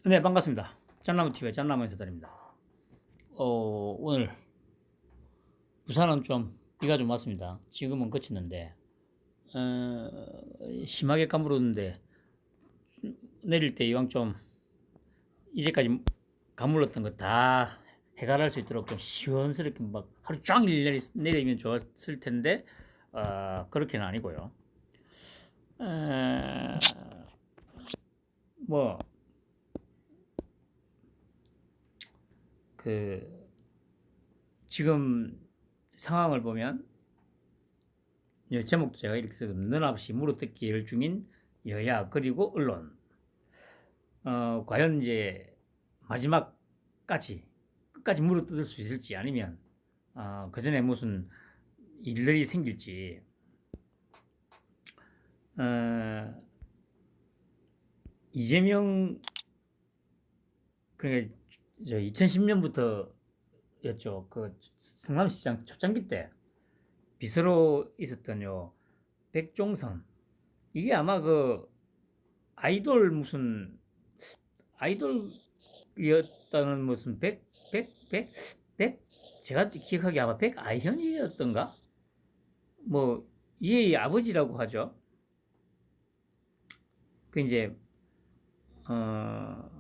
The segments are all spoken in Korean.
네, 반갑습니다. 짠나무TV의 짠나무 인사드립니다. 오늘 부산은 좀 비가 좀 왔습니다. 지금은 그쳤는데, 심하게 가물었는데, 내릴 때 이왕 좀 이제까지 가물었던 거 다 해결할 수 있도록 좀 시원스럽게 막 하루 종일 내리면 좋았을 텐데, 그렇게는 아니고요. 어, 뭐, 그, 지금 상황을 보면, 제목도 제가 이렇게 쓰거든요. 너없이 물어뜯기를 중인 여야 그리고 언론. 과연 이제 마지막까지 끝까지 물어뜯을 수 있을지 아니면 그 전에 무슨 일들이 생길지. 어, 이재명 그러니까 2010년부터였죠. 그 성남시장 초창기 때 비서로 있었던 요 백종선, 이게 아마 그 아이돌 무슨 아이돌이었다는 무슨 백 제가 기억하기에 아마 백아현이었던가 뭐 얘의 아버지라고 하죠. 그 이제 어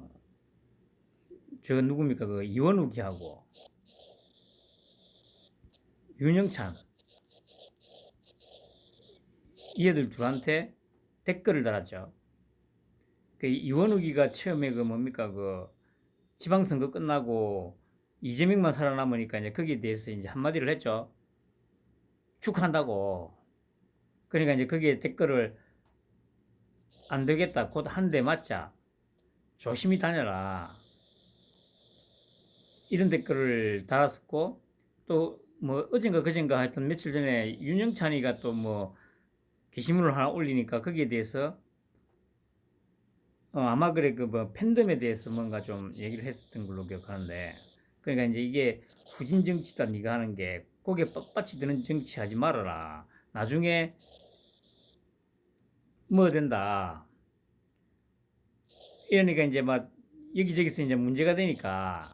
저 누굽니까 그 이원욱이하고 윤영찬, 이 애들 둘한테 댓글을 달았죠. 그 이원욱이가 처음에 그 뭡니까 그 지방선거 끝나고 이재명만 살아남으니까 이제 거기에 대해서 이제 한마디를 했죠. 축하한다고. 그러니까 이제 거기에 댓글을 안 되겠다. 곧 한 대 맞자. 조심히 다녀라. 이런 댓글을 달았었고, 또 뭐 어젠가 그젠가 하여튼 며칠 전에 윤영찬이가 또 뭐 게시물을 하나 올리니까 거기에 대해서 아마 그래 그 뭐 팬덤에 대해서 뭔가 좀 얘기를 했었던 걸로 기억하는데, 그러니까 이제 이게 후진 정치다 네가 하는 게 고개 뻣뻣이 드는 정치 하지 말아라. 나중에 뭐 된다. 이러니까 이제 막 여기저기서 이제 문제가 되니까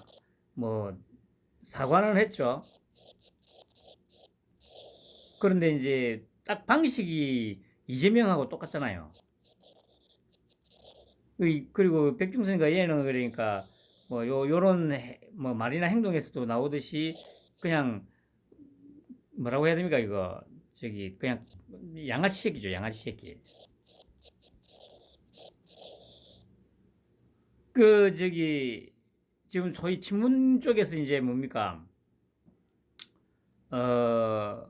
뭐 사과는 했죠. 그런데 이제 딱 방식이 이재명하고 똑같잖아요. 그리고 백중선과 얘는 그러니까 뭐 요런 뭐 말이나 행동에서도 나오듯이 그냥 뭐라고 해야 됩니까 이거 저기 그냥 양아치 새끼죠, 양아치 새끼. 그 저기 지금 소위 친문 쪽에서 이제 뭡니까 어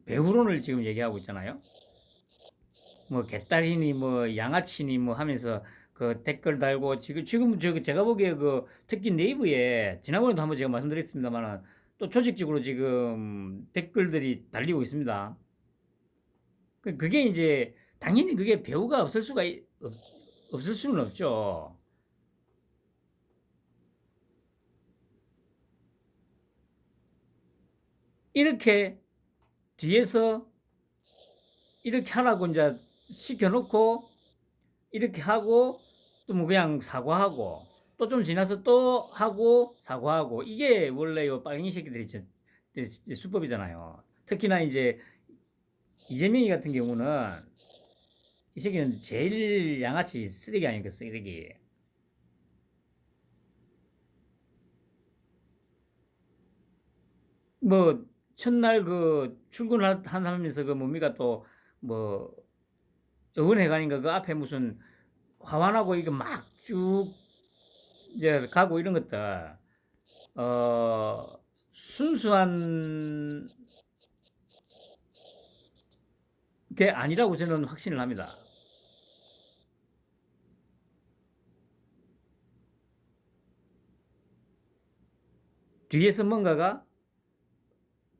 배후론을 지금 얘기하고 있잖아요. 뭐 개딸이니 뭐 양아치니 뭐 하면서 그 댓글 달고 지금 저 제가 보기에 그 특히 네이버에 지난번에도 한번 제가 말씀드렸습니다만 또 조직적으로 지금 댓글들이 달리고 있습니다. 그게 이제 당연히 그게 배우가 없을 수는 없죠. 이렇게 뒤에서 이렇게 하라고 이제 시켜놓고 이렇게 하고 또 뭐 그냥 사과하고 또 좀 지나서 또 하고 사과하고, 이게 원래 요 빨갱이 새끼들이 수법이잖아요. 특히나 이제 이재명이 같은 경우는 이 새끼는 제일 양아치 쓰레기 아닙니까, 쓰레기. 뭐 첫날 그 출근하면서 그 뭡니까 또 뭐 의원회관인가 그 앞에 무슨 화환하고 이거 막 쭉 이제 가고 이런 것들 어 순수한 게 아니라고 저는 확신을 합니다. 뒤에서 뭔가가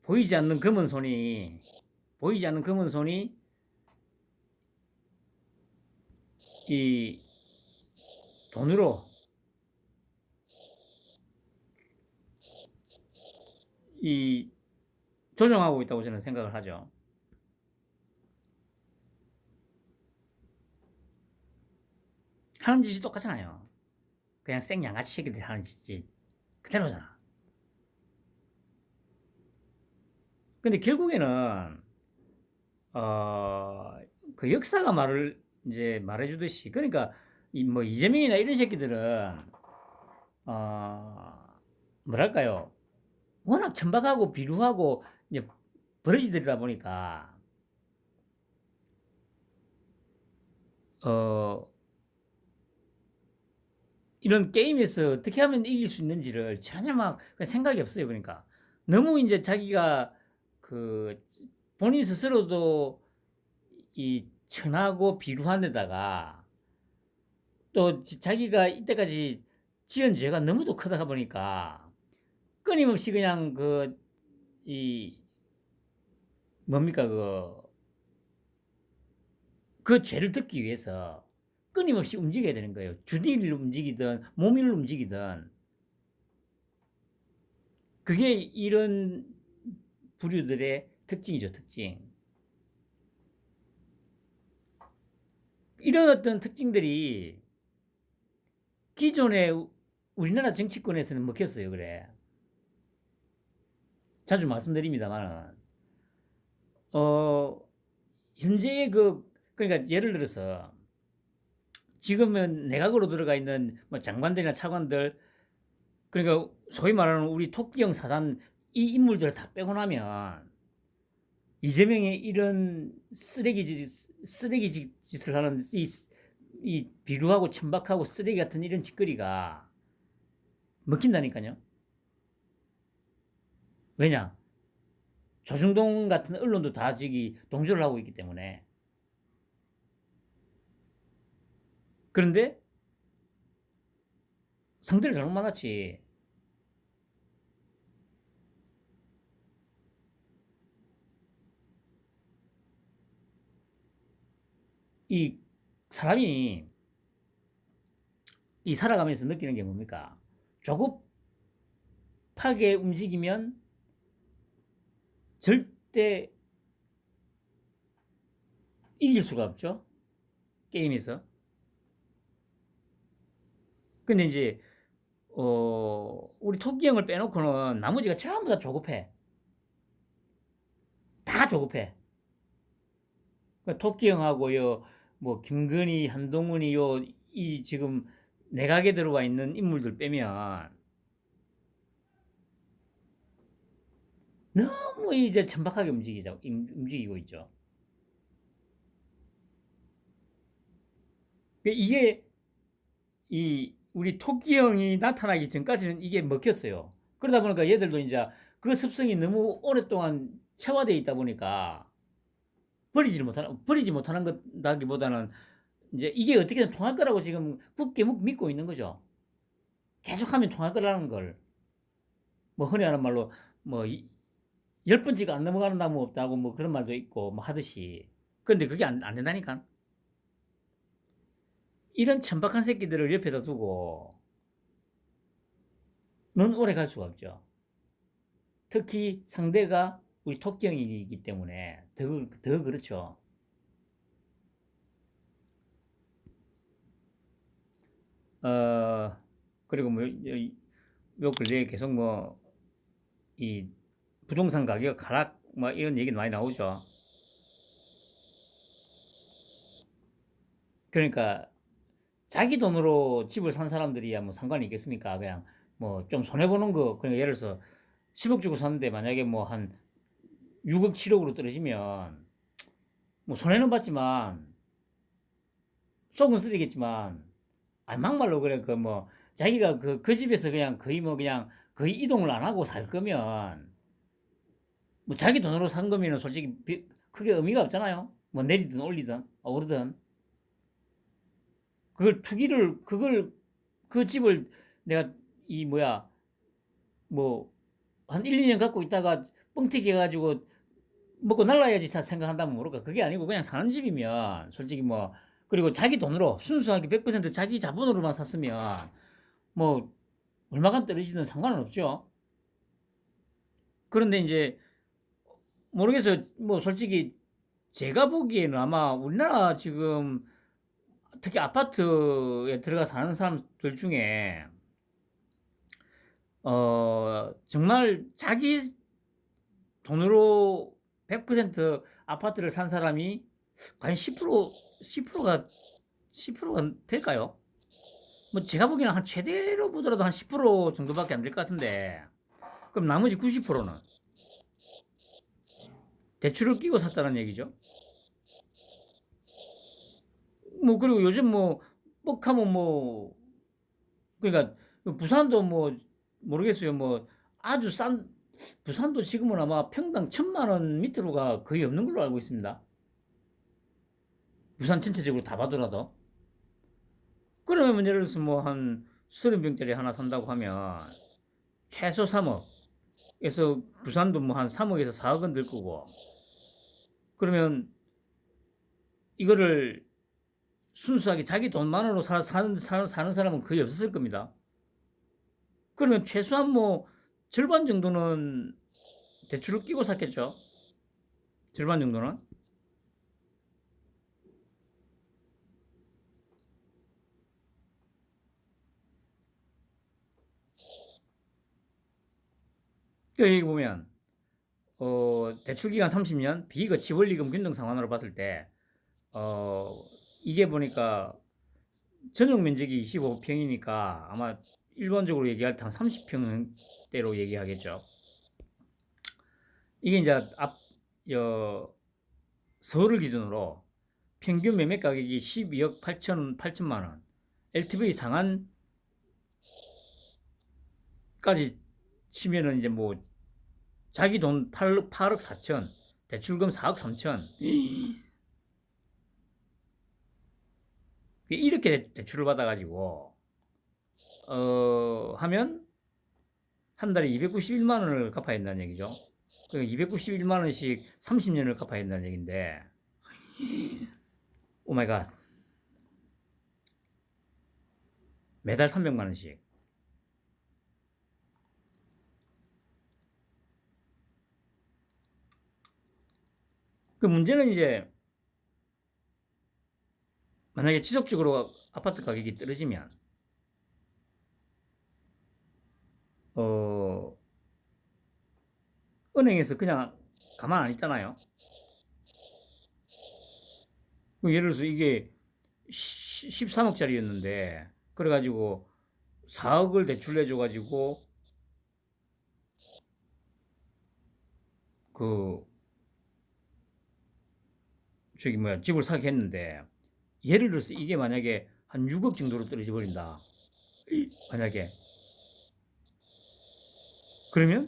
보이지 않는 검은 손이 보이지 않는 검은 손이 이 돈으로 이 조정하고 있다고 저는 생각을 하죠. 하는 짓이 똑같잖아요. 그냥 생양아치 새끼들이 하는 짓이 그대로잖아. 근데 결국에는 어 그 역사가 말을 이제 말해 주듯이, 그러니까 이 뭐 이재명이나 이런 새끼들은 어 뭐랄까요? 워낙 천박하고 비루하고 이제 버러지들이다 보니까 어 이런 게임에서 어떻게 하면 이길 수 있는지를 전혀 막 생각이 없어요. 그러니까 너무 인제 자기가 그 본인 스스로도 이 천하고 비루한 데다가 또 자기가 이때까지 지은 죄가 너무도 크다 보니까 끊임없이 그냥 이 뭡니까 그 죄를 덮기 위해서 끊임없이 움직여야 되는 거예요. 주디를 움직이든 몸을 움직이든. 그게 이런 부류들의 특징이죠, 특징. 이런 어떤 특징들이 기존의 우리나라 정치권에서는 먹혔어요, 그래. 자주 말씀드립니다만은, 어, 현재의 그러니까 예를 들어서 지금은 내각으로 들어가 있는 뭐 장관들이나 차관들, 그러니까 소위 말하는 우리 토끼형 사단 이 인물들을 다 빼고 나면 이재명의 이런 쓰레기 짓을 하는 이 비루하고 천박하고 쓰레기 같은 이런 짓거리가 먹힌다니까요. 왜냐? 조중동 같은 언론도 다 저기 동조를 하고 있기 때문에. 그런데 상대를 잘못 만났지. 이 사람이 이 살아가면서 느끼는 게 뭡니까? 조급하게 움직이면 절대 이길 수가 없죠. 게임에서. 근데 이제 우리 토끼 형을 빼놓고는 나머지가 전부 다 조급해. 다 조급해. 그러니까 토끼 형하고요, 뭐 김건희, 한동훈이요, 이 지금 내각에 들어와 있는 인물들 빼면 너무 이제 천박하게 움직이고 있죠. 그러니까 이게 이 우리 토끼 형이 나타나기 전까지는 이게 먹혔어요. 그러다 보니까 얘들도 이제 그 습성이 너무 오랫동안 체화되어 있다 보니까 버리지 못하는 것다기보다는 이제 이게 어떻게든 통할 거라고 지금 굳게 믿고 있는 거죠. 계속하면 통할 거라는 걸. 뭐 흔히 하는 말로 뭐 10번째가 안 넘어가는 나무 없다고 뭐 그런 말도 있고 뭐 하듯이. 그런데 그게 안 된다니까. 이런 천박한 새끼들을 옆에다 두고 넌 오래 갈 수가 없죠. 특히 상대가 우리 토끼형이기 때문에 더 그렇죠. 어, 그리고 뭐, 요 근래에 계속 뭐, 이 부동산 가격 하락, 뭐 이런 얘기 많이 나오죠. 그러니까 자기 돈으로 집을 산 사람들이야 뭐 상관이 있겠습니까? 그냥 뭐 좀 손해보는 거, 그러니까 예를 들어서 10억 주고 샀는데 만약에 뭐 한 6억, 7억으로 떨어지면 뭐 손해는 봤지만 속은 쓰리겠지만, 아 막말로 그래 그 뭐 자기가 그 집에서 그냥 거의 뭐 그냥 거의 이동을 안 하고 살 거면 뭐 자기 돈으로 산 거면은 솔직히 크게 의미가 없잖아요. 뭐 내리든 올리든 오르든 그걸 그 집을 내가 이 뭐야 뭐 한 1, 2년 갖고 있다가 뻥튀기 해가지고 먹고 날라야지 생각한다면 모를까. 그게 아니고 그냥 사는 집이면 솔직히 뭐, 그리고 자기 돈으로 순수하게 100% 자기 자본으로만 샀으면 뭐 얼마간 떨어지든 상관은 없죠. 그런데 이제 모르겠어요. 뭐 솔직히 제가 보기에는 아마 우리나라 지금 특히 아파트에 들어가 사는 사람들 중에 정말 자기 돈으로 100% 아파트를 산 사람이 과연 10%가 10%가 될까요? 뭐 제가 보기에는 한 최대로 보더라도 한 10% 정도밖에 안 될 것 같은데, 그럼 나머지 90%는 대출을 끼고 샀다는 얘기죠. 뭐 그리고 요즘 뭐 뻑하면 뭐, 그러니까 부산도 뭐 모르겠어요. 뭐 아주 싼, 부산도 지금은 아마 평당 1,000만 원 밑으로가 거의 없는 걸로 알고 있습니다. 부산 전체적으로 다 봐더라도. 그러면 예를 들어서 뭐 한 30평짜리 하나 산다고 하면 최소 3억에서, 부산도 뭐 한 3억에서 4억은 들 거고, 그러면 이거를 순수하게 자기 돈만으로 사는 사람은 거의 없었을 겁니다. 그러면 최소한 뭐 절반 정도는 대출을 끼고 샀겠죠. 절반 정도는. 그 여기 보면 대출 기간 30년, 비거치 원리금 균등 상환으로 봤을 때 이게 보니까 전용 면적이 25평이니까 아마 일반적으로 얘기할 때 한 30평대로 얘기하겠죠. 이게 이제 서울을 기준으로 평균 매매 가격이 12억 8천만 원, LTV 상한까지 치면은 이제 뭐 자기 돈 8억 4천, 대출금 4억 3천, 이렇게 대출을 받아가지고 하면 한 달에 291만 원을 갚아야 된다는 얘기죠. 291만 원씩 30년을 갚아야 된다는 얘기인데, 오 마이 갓, 매달 300만 원씩. 그 문제는 이제 만약에 지속적으로 아파트 가격이 떨어지면 은행에서 그냥 가만 안 있잖아요. 예를 들어서 이게 13억짜리였는데 그래가지고 4억을 대출해줘가지고 그 저기 뭐야 집을 사게 했는데, 예를 들어서 이게 만약에 한 6억 정도로 떨어져 버린다. 만약에 그러면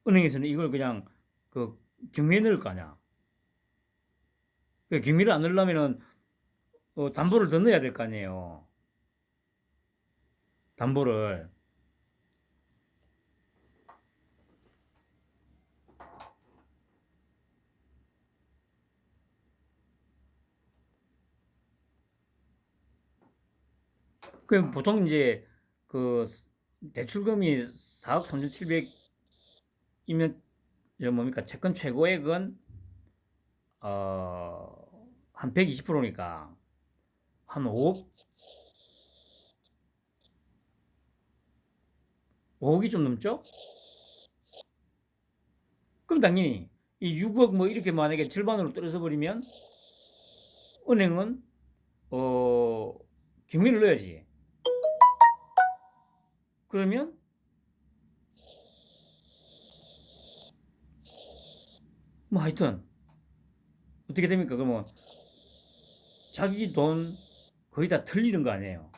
은행에서는 이걸 그냥 그 경매에 넣을 거 아니야. 그 경매를 안 넣으려면은 담보를 더 넣어야 될 거 아니에요. 담보를. 그 보통 이제 그 대출금이 4억 3,700이면 뭡니까? 채권 최고액은 한 120%니까 한 5억이 좀 넘죠? 그럼 당연히 이 6억 뭐 이렇게 만약에 절반으로 떨어져 버리면 은행은 어 경매를 넣어야지. 그러면 뭐 하여튼 어떻게 됩니까? 그러면 자기 돈 거의 다 틀리는 거 아니에요?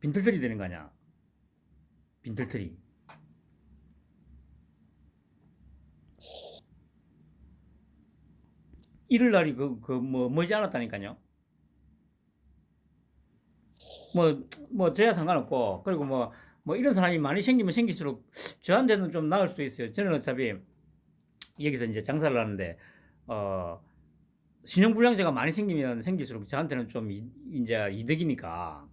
빈털털이 되는 거 아니야? 빈털털이. 이럴 날이 뭐 머지 않았다니까요. 저야 상관없고, 그리고 뭐 이런 사람이 많이 생기면 생길수록 저한테는 좀 나을 수도 있어요. 저는 어차피 여기서 이제 장사를 하는데, 어, 신용불량자가 많이 생기면 생길수록 저한테는 좀 이제 이득이니까.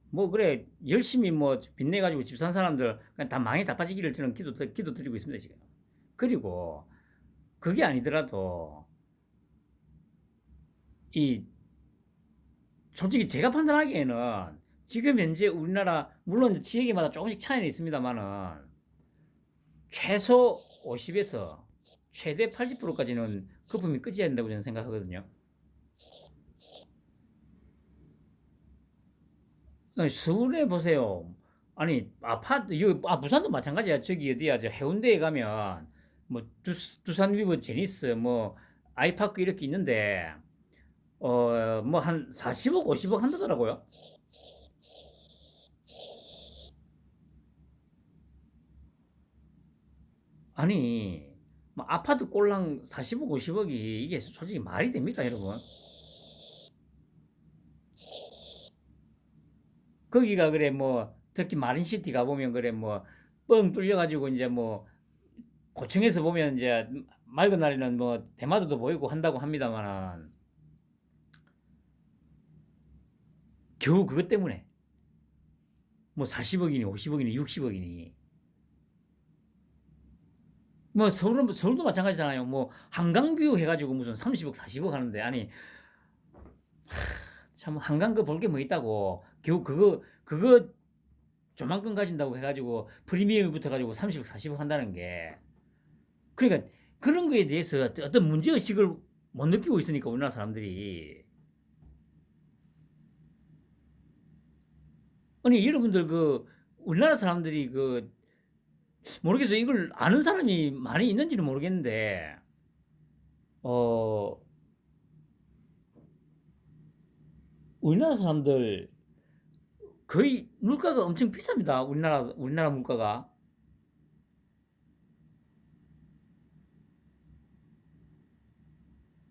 뭐 그래 열심히 뭐 빚내 가지고 집 산 사람들 그냥 다 망해 다 빠지기를 저는 기도 드리고 있습니다 지금. 그리고 그게 아니더라도 이 솔직히 제가 판단하기에는 지금 현재 우리나라 물론 지역마다 조금씩 차이는 있습니다만은 최소 50에서 최대 80%까지는 거품이 끄져야 된다고 저는 생각하거든요. 서울에 보세요. 아니 아파트 여기 부산도 마찬가지야. 저기 어디야 저 해운대에 가면 뭐 두산 위브 제니스 뭐 아이파크 이렇게 있는데 뭐 한 40억 50억 한다더라고요. 아니 뭐 아파트 꼴랑 40억 50억이 이게 솔직히 말이 됩니까 여러분? 거기가 그래 뭐 특히 마린시티 가보면 그래 뭐 뻥 뚫려가지고 이제 뭐 고층에서 보면 이제 맑은 날에는 뭐 대마도도 보이고 한다고 합니다만은 겨우 그것 때문에 뭐 40억이니 50억이니 60억이니 뭐 서울도 마찬가지잖아요. 뭐 한강뷰 해가지고 무슨 30억 40억 하는데 아니 참 한강 그 볼 게 뭐 있다고 겨우 그거 조만큼 가진다고 해가지고 프리미엄 붙어가지고 30억 40억 한다는 게 그러니까 그런 거에 대해서 어떤 문제의식을 못 느끼고 있으니까 우리나라 사람들이 아니 여러분들 그 우리나라 사람들이 그 모르겠어요. 이걸 아는 사람이 많이 있는지는 모르겠는데 어 우리나라 사람들 거의 물가가 엄청 비쌉니다. 우리나라 물가가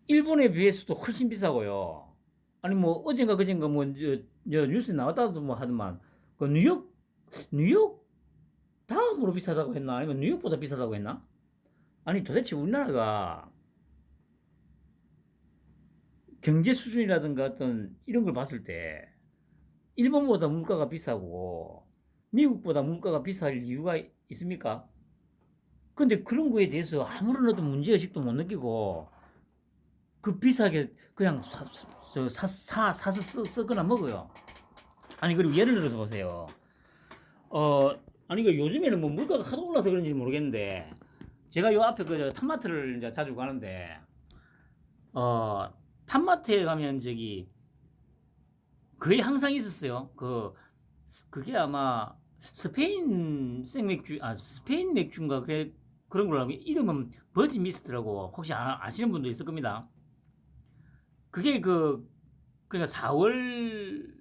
일본에 비해서도 훨씬 비싸고요. 아니 뭐 어젠가 그젠가 뭐 뉴스에 나왔다도 뭐 하더만 그 뉴욕 다음으로 비싸다고 했나 아니면 뉴욕보다 비싸다고 했나? 아니 도대체 우리나라가 경제 수준이라든가 어떤 이런 걸 봤을 때 일본보다 물가가 비싸고 미국보다 물가가 비쌀 이유가 있습니까? 근데 그런 거에 대해서 아무런 어떤 문제의식도 못 느끼고 그 비싸게 그냥 사서 쓰거나 먹어요. 아니 그리고 예를 들어서 보세요. 어 아니 그 요즘에는 뭐 물가가 하도 올라서 그런지 모르겠는데 제가 요 앞에 그 탑마트를 이제 자주 가는데 어 탑마트에 가면 저기 거의 항상 있었어요. 그게 아마 스페인 맥주인가 그런 걸로 알고 이름은 버진 미스트라고 혹시 아시는 분도 있을 겁니다. 그게 그러니까 4월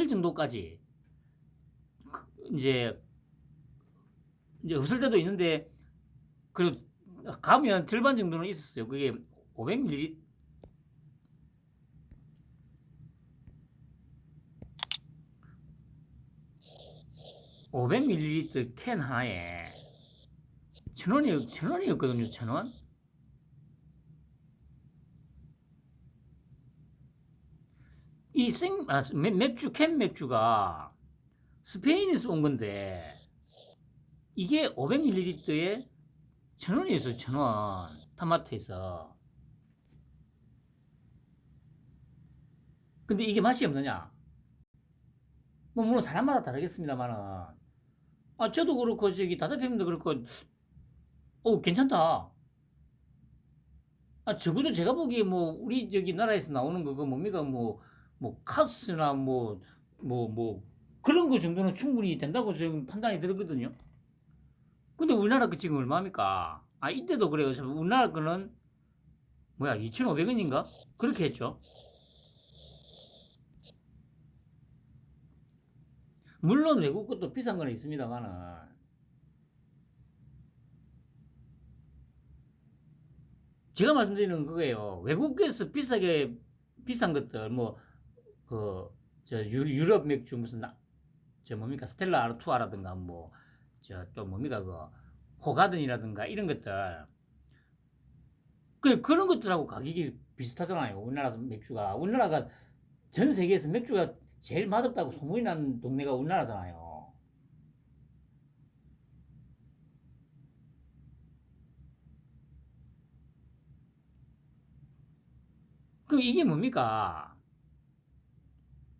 정도까지 이제 없을 때도 있는데 그래도 가면 절반 정도는 있었어요. 그게 500ml 500ml 캔 하나에 1,000원이었거든요. 1,000원. 맥주 캔 맥주가 스페인에서 온 건데 이게 500ml에 1,000원이었어요. 1,000원. 타마트에서. 근데 이게 맛이 없느냐? 뭐 물론 사람마다 다르겠습니다만은 저도 그렇고 저기 다다피님도 그렇고 괜찮다. 적어도 제가 보기에 뭐 우리 저기 나라에서 나오는 거 뭡니까 뭐 카스나 뭐 그런 거 정도는 충분히 된다고 지금 판단이 들거든요. 근데 우리나라 그 지금 얼마입니까? 이때도 그래요. 우리나라 거는 뭐야 2,500원인가? 그렇게 했죠. 물론 외국 것도 비싼 거는 있습니다만은 제가 말씀드리는 그거예요. 외국에서 비싼 것들 유럽 맥주 무슨 저 뭡니까 스텔라 아르투아라든가 뭐 저 또 뭡니까 호가든이라든가 이런 것들 그런 것들하고 가격이 비슷하잖아요. 우리나라가 전 세계에서 맥주가 제일 맛없다고 소문이 난 동네가 우리나라잖아요. 그럼 이게 뭡니까?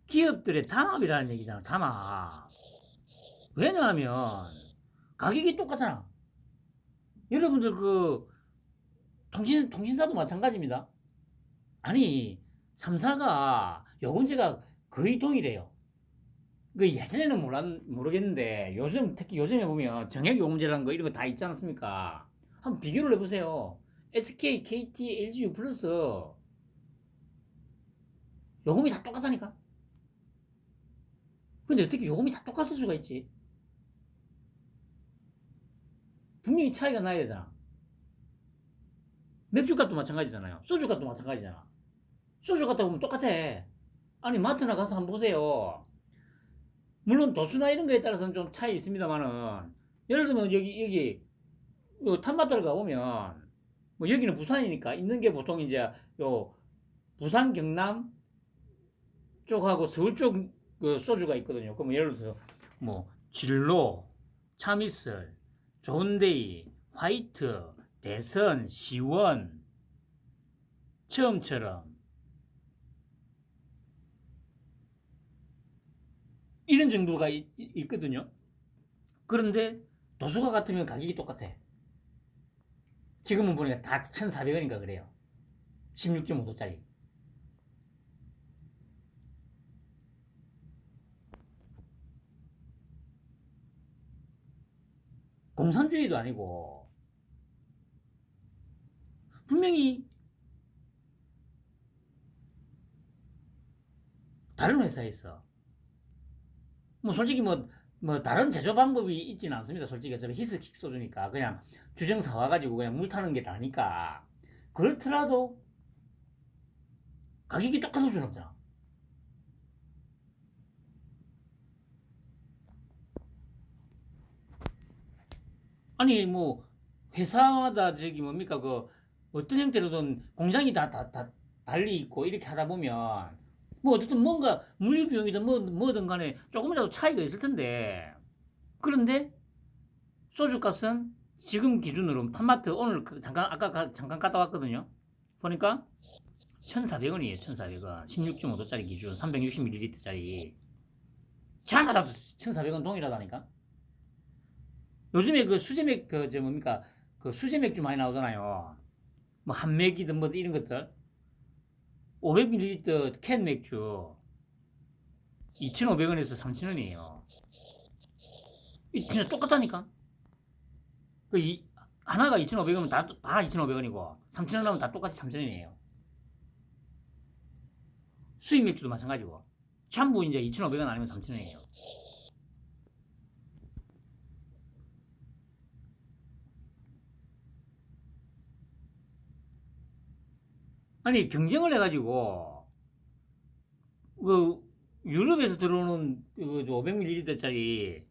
기업들의 담합이라는 얘기잖아. 담합. 왜냐하면 가격이 똑같잖아. 여러분들 그 통신사도 마찬가지입니다. 아니 3사가 요금제가 거의 동일해요. 그 예전에는 모르겠는데 요즘 특히 요즘에 보면 정액 요금제라는 거 이런 거 다 있지 않습니까? 한번 비교를 해보세요. SK, KT, LG U 플러스 요금이 다 똑같다니까. 근데 어떻게 요금이 다 똑같을 수가 있지? 분명히 차이가 나야 되잖아. 맥주값도 마찬가지잖아요. 소주값도 마찬가지잖아. 소주값 보면 똑같아. 아니 마트나 가서 한번 보세요. 물론 도수나 이런 거에 따라서는 좀 차이 있습니다만은 예를 들면 여기 탐마트를 가보면 뭐 여기는 부산이니까 있는 게 보통 이제 요 부산 경남 쪽하고 서울 쪽 그 소주가 있거든요. 그럼 예를 들어서 뭐 진로, 참이슬, 좋은데이, 화이트, 대선, 시원, 처음처럼 이런 정도가 있거든요. 그런데 도수가 같으면 가격이 똑같아. 지금은 보니까 다 1,400원인가 그래요. 16.5도짜리. 공산주의도 아니고 분명히 다른 회사에서 뭐 솔직히 뭐 다른 제조 방법이 있지는 않습니다. 솔직히 어차피 히스킥 소주니까 그냥 주정 사와가지고 그냥 물 타는 게 다니까 그렇더라도 가격이 똑같을 수는 없잖아. 아니 뭐 회사마다 저기 뭡니까 그 어떤 형태로든 공장이 다 달리 있고 이렇게 하다 보면 뭐 어쨌든 뭔가 물류 비용이든 뭐든 간에 조금이라도 차이가 있을 텐데 그런데 소주 값은 지금 기준으로 팜마트 오늘 잠깐 아까 잠깐 갔다 왔거든요. 보니까 1,400원이에요. 1,400원. 16.5도짜리 기준 360ml짜리. 자가 1,400원 동일하다니까. 요즘에 그 수제맥 그저 뭡니까 그 수제맥주 많이 나오잖아요. 뭐 한맥이든 뭐 이런 것들 500ml 캔 맥주 2,500원에서 3,000원이에요. 진짜 똑같다니까. 하나가 2,500원이면 다 2,500원이고 3,000원 나면 다 똑같이 3,000원이에요. 수입 맥주도 마찬가지고 전부 이제 2,500원 아니면 3,000원이에요. 아니 경쟁을 해가지고 그 유럽에서 들어오는 그 500ml짜리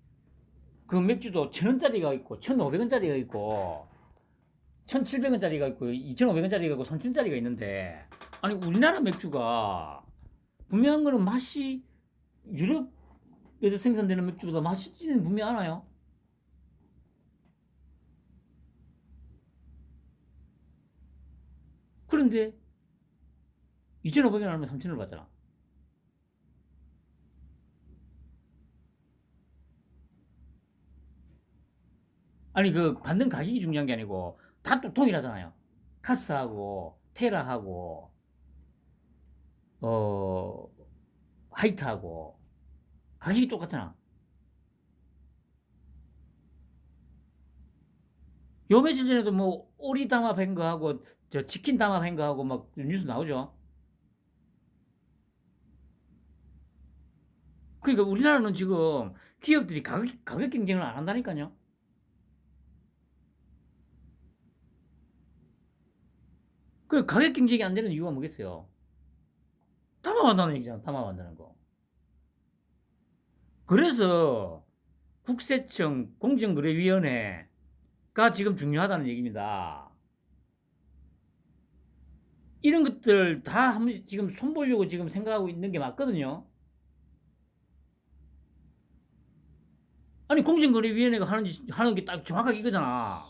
그 맥주도 1,000원짜리가 있고 1,500원짜리가 있고 1,700원짜리가 있고 2,500원짜리가 있고 3,000원짜리가 있는데 아니 우리나라 맥주가 분명한 거는 맛이 유럽에서 생산되는 맥주보다 맛있지는 분명 않아요. 그런데 2,500원 하면 3,000원을 받잖아. 아니 그 받는 가격이 중요한 게 아니고 다 또 동일하잖아요. 카스하고 테라하고 어 화이트하고 가격이 똑같잖아. 요 며칠 전에도 뭐 오리 담합한 거하고 저 치킨 담합한 거하고 막 뉴스 나오죠. 그러니까 우리나라는 지금 기업들이 가격 경쟁을 안 한다니까요. 그 가격 경쟁이 안 되는 이유가 뭐겠어요? 담합한다는 얘기잖아. 담합한다는 거. 그래서 국세청 공정거래위원회가 지금 중요하다는 얘기입니다. 이런 것들 다 한번 지금 손보려고 지금 생각하고 있는 게 맞거든요. 아니 공정거래위원회가 하는 게 딱 정확하게 이거잖아.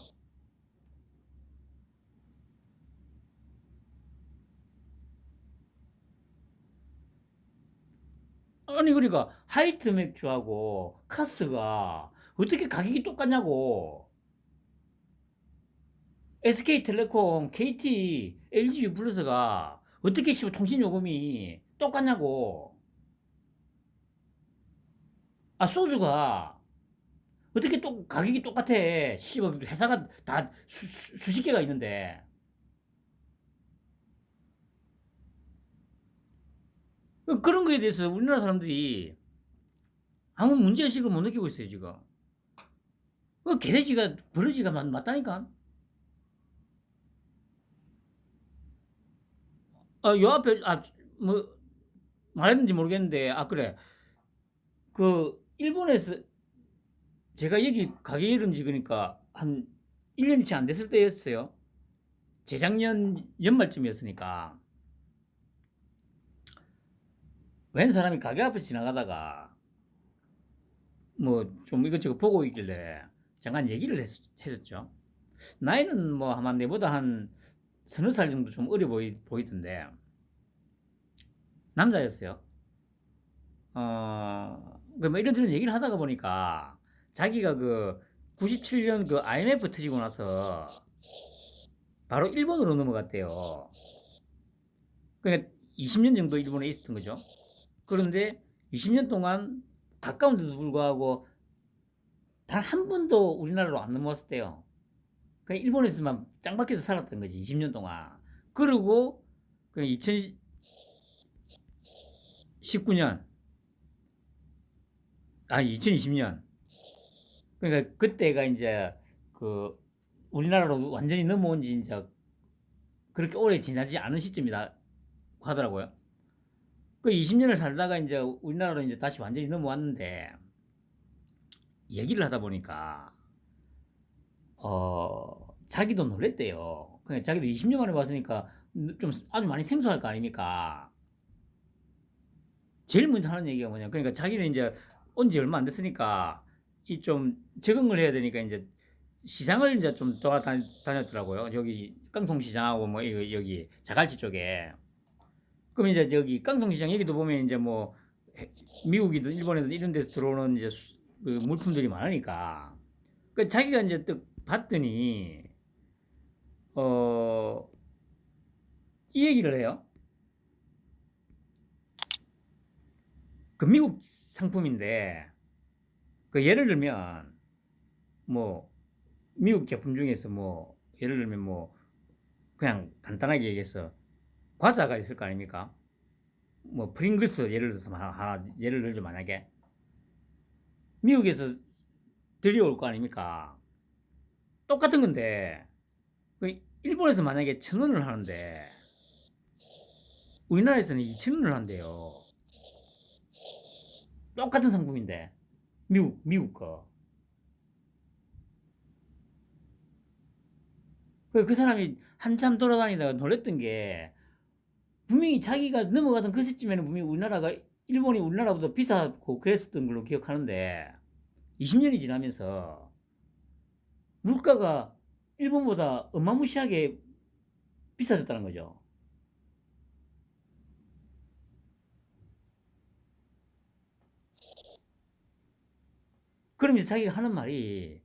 아니 그러니까 하이트 맥주하고 카스가 어떻게 가격이 똑같냐고. SK텔레콤, KT, LG U+가 어떻게 씨발 통신 요금이 똑같냐고. 아 소주가 어떻게 또 가격이 똑같아. 씨발 회사가 다 수십 개가 있는데. 그런 거에 대해서 우리나라 사람들이 아무 문제의식을 못 느끼고 있어요, 지금. 개돼지가, 버러지가 맞다니까? 요 앞에, 뭐, 말했는지 모르겠는데, 그래. 일본에서, 제가 여기 가게 이름 지으니까 한 1년이 채 안 됐을 때였어요. 재작년 연말쯤이었으니까. 웬 사람이 가게 앞에 지나가다가, 뭐, 좀 이것저것 보고 있길래, 잠깐 얘기를 했었죠. 나이는 뭐, 아마 내보다 한 서너 살 정도 좀 어려 보이던데, 남자였어요. 뭐 이런저런 얘기를 하다가 보니까 자기가 97년 IMF 터지고 나서 바로 일본으로 넘어갔대요. 그러니까 20년 정도 일본에 있었던 거죠. 그런데 20년 동안 가까운데도 불구하고 단 한 번도 우리나라로 안 넘어왔었대요. 그냥 일본에서만 짱박혀서 살았던 거지, 20년 동안. 그리고 2019년, 2020년. 그러니까 그때가 이제 그 우리나라로 완전히 넘어온 지 이제 그렇게 오래 지나지 않은 시점이다 하더라고요. 20년을 살다가 이제 우리나라로 이제 다시 완전히 넘어왔는데 얘기를 하다 보니까 자기도 놀랬대요. 그냥 자기도 20년 만에 왔으니까 좀 아주 많이 생소할 거 아닙니까? 제일 먼저 하는 얘기가 뭐냐? 그러니까 자기는 이제 온 지 얼마 안 됐으니까 이 좀 적응을 해야 되니까 이제 시장을 이제 좀 돌아다녔더라고요. 여기 깡통시장하고 뭐 여기 자갈치 쪽에. 그럼 이제 여기 깡통시장 여기도 보면 이제 뭐 미국이든 일본이든 이런 데서 들어오는 이제 물품들이 많으니까. 그 자기가 이제 또 봤더니 어, 이 얘기를 해요. 미국 상품인데 예를 들면 뭐 미국 제품 중에서 뭐 예를 들면 뭐 그냥 간단하게 얘기해서 과자가 있을 거 아닙니까? 뭐 프링글스 예를 들어서 하나 예를 들죠. 만약에 미국에서 들여올 거 아닙니까? 똑같은 건데 일본에서 만약에 1,000원을 하는데 우리나라에서는 2,000원을 한대요. 똑같은 상품인데 미국 거. 그 사람이 한참 돌아다니다가 놀랬던 게 분명히 자기가 넘어가던 그 시점에는 분명히 일본이 우리나라보다 비싸고 그랬었던 걸로 기억하는데 20년이 지나면서 물가가 일본보다 어마무시하게 비싸졌다는 거죠. 그럼 이제 자기가 하는 말이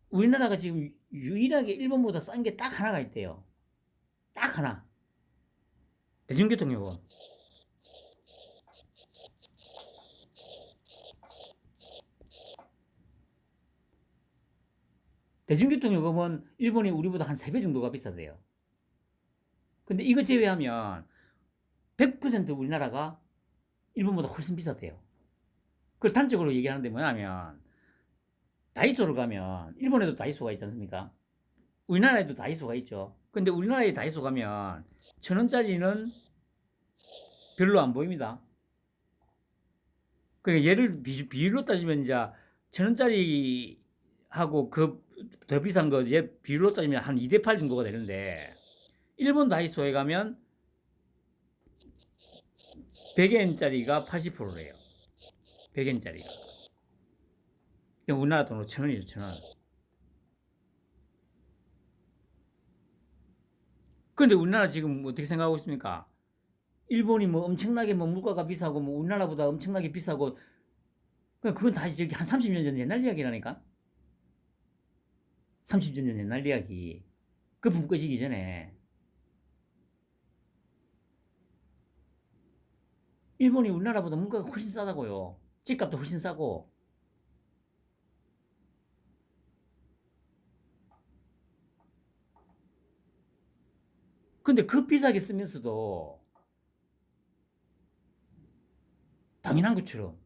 우리나라가 지금 유일하게 일본보다 싼 게 딱 하나가 있대요. 딱 하나. 대중교통요금. 대중교통요금은 일본이 우리보다 한 3배 정도가 비싸대요. 근데 이거 제외하면 100% 우리나라가 일본보다 훨씬 비싸대요. 그걸 단적으로 얘기하는데 뭐냐면 다이소를 가면 일본에도 다이소가 있지 않습니까? 우리나라에도 다이소가 있죠. 근데 우리나라에 다이소 가면 1,000원짜리는 별로 안 보입니다. 그러니까 비율로 따지면 이제 1,000원짜리하고 더 비싼 거 비율로 따지면 한 2대 8 정도가 되는데 일본 다이소에 가면 100엔짜리가 80%래요. 100엔짜리가. 우리나라 돈으로 1,000원이죠, 1,000원. 그런데 우리나라 지금 어떻게 생각하고 있습니까? 일본이 뭐 엄청나게 뭐 물가가 비싸고 뭐 우리나라보다 엄청나게 비싸고 그건 다 저기 한 30년 전 옛날 이야기라니까. 30년 전 옛날 이야기. 거품 꺼지기 전에 일본이 우리나라보다 물가가 훨씬 싸다고요. 집값도 훨씬 싸고. 근데 그 비싸게 쓰면서도 당연한 것처럼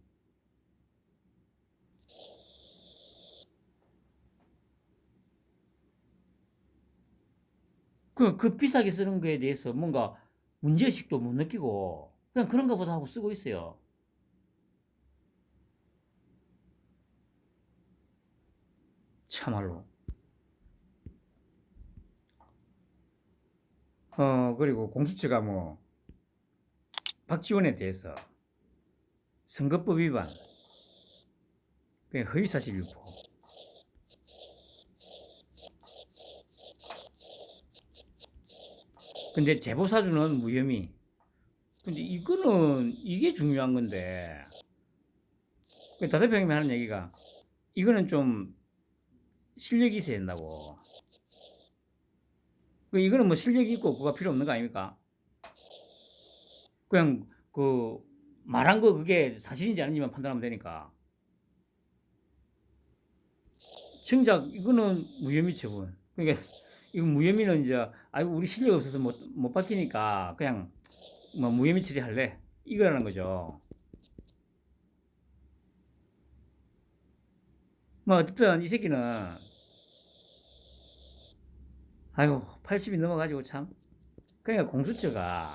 그 비싸게 쓰는 거에 대해서 뭔가 문제의식도 못 느끼고 그냥 그런가 보다 하고 쓰고 있어요. 참말로. 그리고 공수처가 뭐 박지원에 대해서 선거법 위반, 허위사실 유포. 근데 제보사주는 무혐의. 근데 이게 중요한 건데. 다 대표님이 하는 얘기가 이거는 좀 실력이 있어야 된다고. 이거는 뭐 실력이 있고 그거가 필요 없는 거 아닙니까? 그냥 그 말한 거 그게 사실인지 아닌지만 판단하면 되니까. 정작 이거는 무혐의 처분. 그러니까 이거 무혐의는 이제 아이고 우리 실력 없어서 못 바뀌니까 그냥 뭐 무혐의 처리할래 이거라는 거죠. 뭐 어쨌든 이 새끼는 아이고 80이 넘어가지고 참. 그러니까 공수처가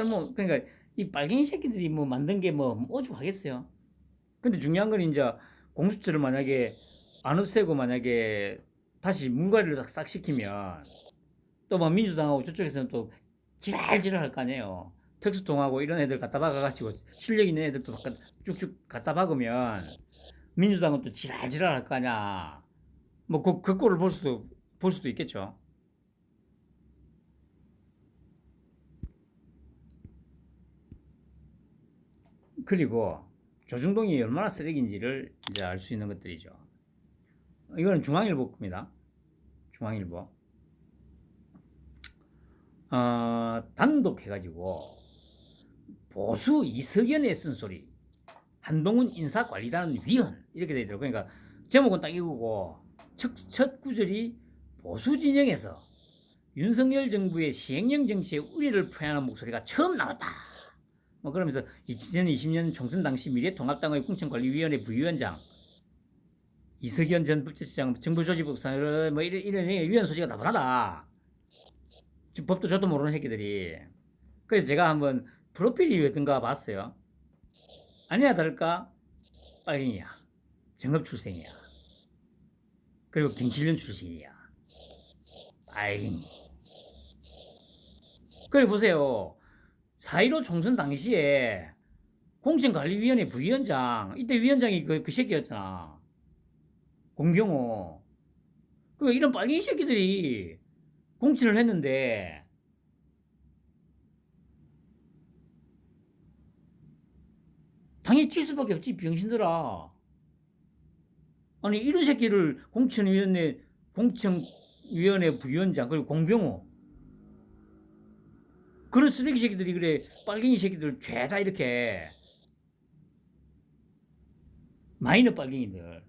뭐 그러니까 이 빨갱이 새끼들이 뭐 만든 게 뭐 오죽하겠어요. 근데 중요한 건 이제 공수처를 만약에 안 없애고 만약에 다시 문과리를 싹 시키면 또 막 민주당하고 저쪽에서는 또 지랄지랄 할 거 아니에요. 특수통하고 이런 애들 갖다 박아가지고 실력 있는 애들도 쭉쭉 갖다 박으면 민주당은 또 지랄지랄 할 거 아니야. 뭐 그 꼴을 볼 수도 있겠죠. 그리고 조중동이 얼마나 쓰레기인지를 이제 알 수 있는 것들이죠. 이거는 중앙일보 겁니다. 중앙일보. 단독 해가지고 보수 이석연의 쓴소리 한동훈 인사관리단 위헌 이렇게 돼 있더라고요. 그러니까 제목은 딱 이거고 첫 구절이 보수 진영에서 윤석열 정부의 시행령 정치에 우려를 표현하는 목소리가 처음 나왔다. 뭐 그러면서 2020년 총선 당시 미래통합당의 공천관리위원회 부위원장 이석연 전 부처장 정부조직법상 뭐 이런 위헌 소지가 나분하다. 법도 저도 모르는 새끼들이. 그래서 제가 한번 프로필이 어떤가 봤어요. 아니나 다를까 빨갱이야. 정읍 출생이야. 그리고 경실련 출신이야. 빨갱이. 그래 보세요. 4.15 총선 당시에 공천관리위원회 부위원장 이때 위원장이 그 새끼였잖아. 공병호. 그 이런 빨갱이 새끼들이 공천을 했는데 당연히 칠 수밖에 없지 병신들아. 아니 이런 새끼를 공천위원회 부위원장 그리고 공병호 그런 쓰레기 새끼들이 그래 빨갱이 새끼들 죄다 이렇게 마이너 빨갱이들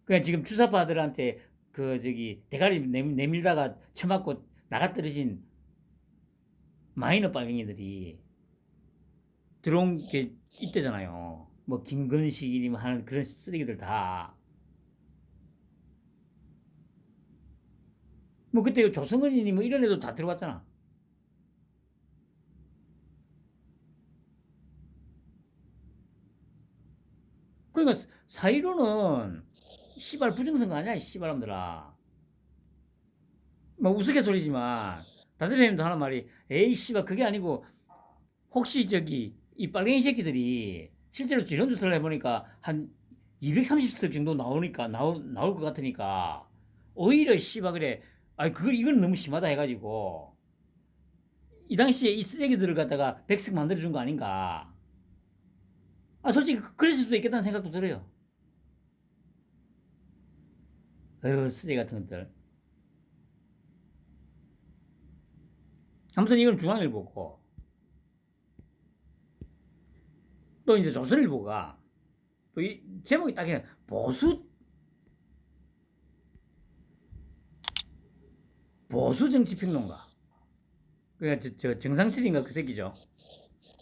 그냥 지금 주사파들한테 그 저기 대가리 내밀다가 처맞고 나가 떨어진 마이너 빨갱이들이 들어온 게 있대잖아요. 뭐 김건식이니 뭐 하는 그런 쓰레기들 다. 뭐 그때 조성은이니 뭐 이런 애도 다 들어갔잖아. 그러니까 사이로는 씨발 부정선거 아니야 이 씨발놈들아. 뭐 우스갯소리지만 다대표님도 하는 말이 에이 씨발 그게 아니고 혹시 저기 이 빨갱이 새끼들이 실제로 지론조사를 해보니까 한 230석 정도 나올 것 같으니까 오히려 씨발 그래 아니, 이건 너무 심하다 해가지고, 이 당시에 이 쓰레기들을 갖다가 백색 만들어준 거 아닌가. 아, 솔직히 그랬을 수도 있겠다는 생각도 들어요. 어휴, 쓰레기 같은 것들. 아무튼 이건 중앙일보고, 또 이제 조선일보가, 또 이 제목이 딱 해, 보수 정치평론가. 그러니까 정상철인가 그 새끼죠.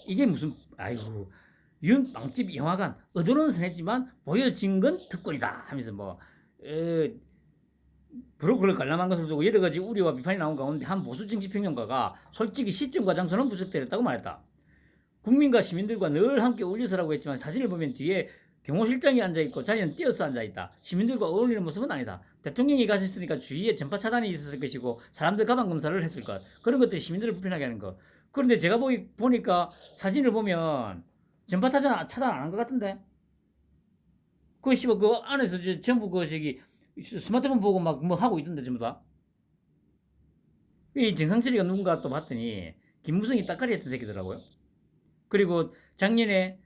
이게 무슨, 아이고, 윤 빵집 영화관, 얻어놓은 했지만 보여진 건 특권이다 하면서 뭐, 브로커를 관람한 것을 두고 여러 가지 우려와 비판이 나온 가운데 한 보수 정치평론가가 솔직히 시점과 장소는 부적절했다고 말했다. 국민과 시민들과 늘 함께 어울려서라고 했지만 사진을 보면 뒤에 경호실장이 앉아있고 자리는 띄어서 앉아있다. 시민들과 어울리는 모습은 아니다. 대통령이 가셨으니까 주위에 전파 차단이 있었을 것이고 사람들 가방 검사를 했을 것. 그런 것들이 시민들을 불편하게 하는 것. 그런데 제가 보니까 사진을 보면 전파 차단 안 한 것 같은데. 그 안에서 전부 스마트폰 보고 막 뭐 하고 있던데 전부 다. 이 정상철이가 누군가 또 봤더니 김무성이 따까리 했던 새끼더라고요. 그리고 작년에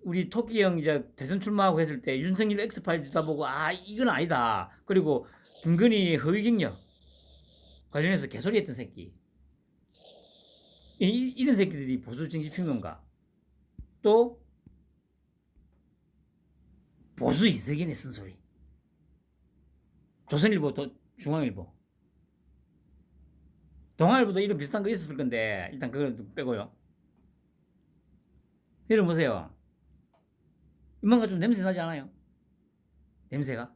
우리 토끼 형 이제 대선 출마하고 했을 때 윤석열 엑스파일 주다 보고 아 이건 아니다. 그리고 김건희 허위 경력 관련해서 개소리 했던 새끼. 이런 새끼들이 보수 정치 평론가. 또 보수 이석연의 쓴소리. 조선일보 또 중앙일보. 동아일보도 이런 비슷한 거 있었을 건데 일단 그걸 빼고요. 여러분 보세요. 뭔가 좀 냄새 나지 않아요? 냄새가?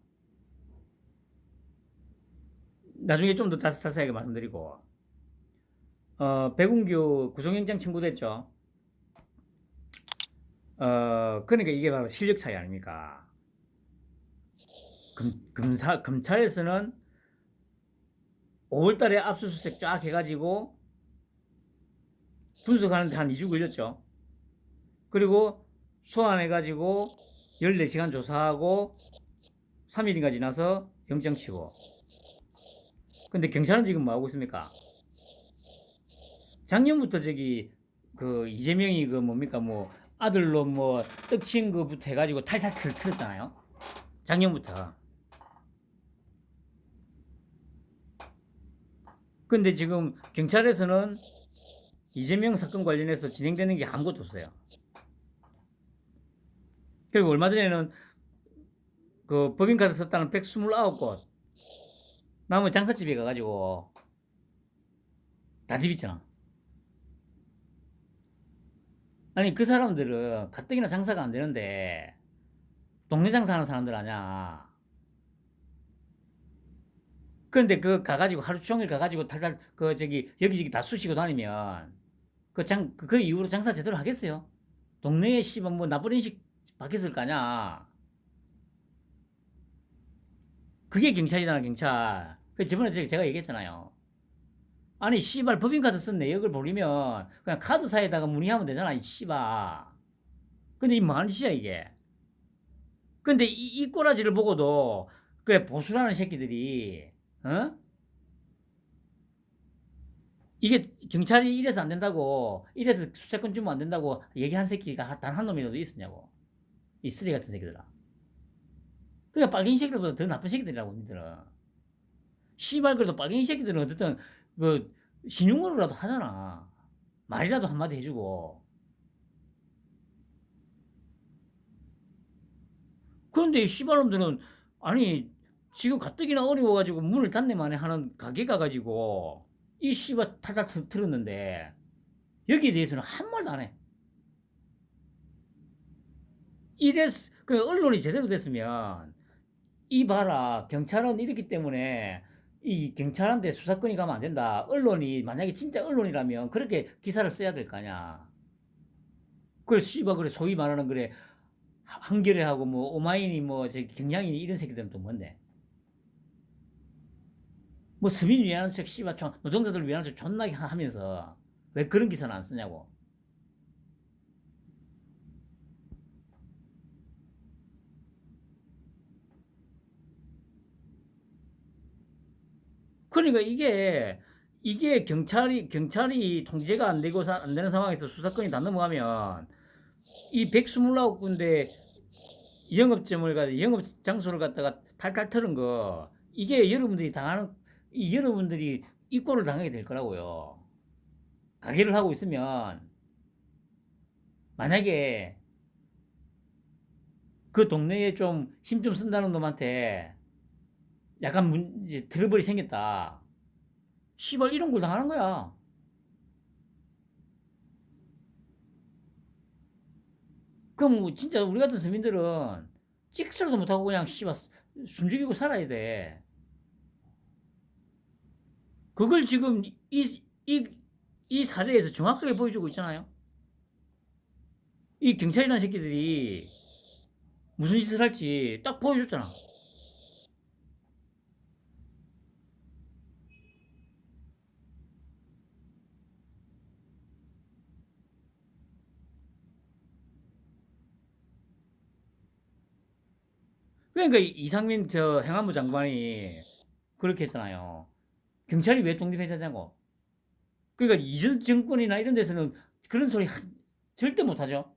나중에 좀 더 자세하게 말씀드리고 백운규 구속영장 청구됐죠. 그러니까 이게 바로 실력 차이 아닙니까? 검찰에서는 5월달에 압수수색 쫙 해가지고 분석하는데 한 2주 걸렸죠. 그리고 소환해가지고 14시간 조사하고 3일인가 지나서 영장 치고. 근데 경찰은 지금 뭐 하고 있습니까? 작년부터 그 이재명이 그 뭡니까 뭐 아들로 뭐 떡친 거부터 해가지고 탈탈 틀었잖아요. 작년부터. 근데 지금 경찰에서는 이재명 사건 관련해서 진행되는 게 아무것도 없어요. 그리고 얼마 전에는 그 법인카드 썼다는 129곳 남의 장사집에 가가지고 다 집있잖아. 아니 그 사람들은 가뜩이나 장사가 안 되는데 동네 장사하는 사람들 아니야. 그런데 그 가가지고 하루 종일 가가지고 탈탈 여기저기 다 쑤시고 다니면 그 이후로 장사 제대로 하겠어요? 동네에 씨발 뭐 나쁜 인식 바뀌었을 거 아니야. 그게 경찰이잖아 경찰. 그 저번에 제가 얘기했잖아요. 아니 씨발 법인카드 쓴 내역을 버리면 그냥 카드사에다가 문의하면 되잖아 이 씨발. 근데 이 뭐하는 짓이야 이게. 근데 이 꼬라지를 보고도 그래 보수라는 새끼들이 어? 이게 경찰이 이래서 안 된다고 이래서 수사권 주면 안 된다고 얘기한 새끼가 단 한 놈이라도 있었냐고. 이 쓰레기 같은 새끼들아. 그러니까 빨갱이 새끼들보다 더 나쁜 새끼들이라고 니들은. 씨발 그래도 빨갱이 새끼들은 어쨌든 그 신용으로라도 하잖아. 말이라도 한마디 해주고. 그런데 이 씨발놈들은 아니 지금 가뜩이나 어려워가지고 문을 닫네 만에 하는 가게 가가지고 이 씨발 탈탈 틀었는데 여기에 대해서는 한 말도 안 해. 그 언론이 제대로 됐으면 이 봐라 경찰은 이렇기 때문에 이 경찰한테 수사권이 가면 안 된다. 언론이 만약에 진짜 언론이라면 그렇게 기사를 써야 될 거 아니야. 그래 씨발 그래 소위 말하는 그래 한겨레하고 뭐 오마이니 뭐 경향이니 이런 새끼들은 또 뭔데? 뭐 서민 위하는 척 씨발 노동자들 위하는 척 존나게 하면서 왜 그런 기사는 안 쓰냐고. 그러니까 이게 경찰이 통제가 안 되고 안 되는 상황에서 수사권이 다 넘어가면 이 129군데 영업점을 가지고 영업 장소를 갖다가 탈탈 털은 거, 이게 여러분들이 이꼴을 당하게 될 거라고요. 가게를 하고 있으면 만약에 그 동네에 좀 힘 좀 쓴다는 놈한테 약간 이제 트러블이 생겼다. 씨발 이런 걸 당하는 거야. 그럼 뭐 진짜 우리 같은 서민들은 찍소리도 못하고 그냥 씨발 숨죽이고 살아야 돼. 그걸 지금 이 사례에서 정확하게 보여주고 있잖아요. 이 경찰이라는 새끼들이 무슨 짓을 할지 딱 보여줬잖아. 그러니까 이상민 저 행안부 장관이 그렇게 했잖아요. 경찰이 왜 독립해야 되냐고. 그러니까 이전 정권이나 이런 데서는 그런 소리 절대 못하죠.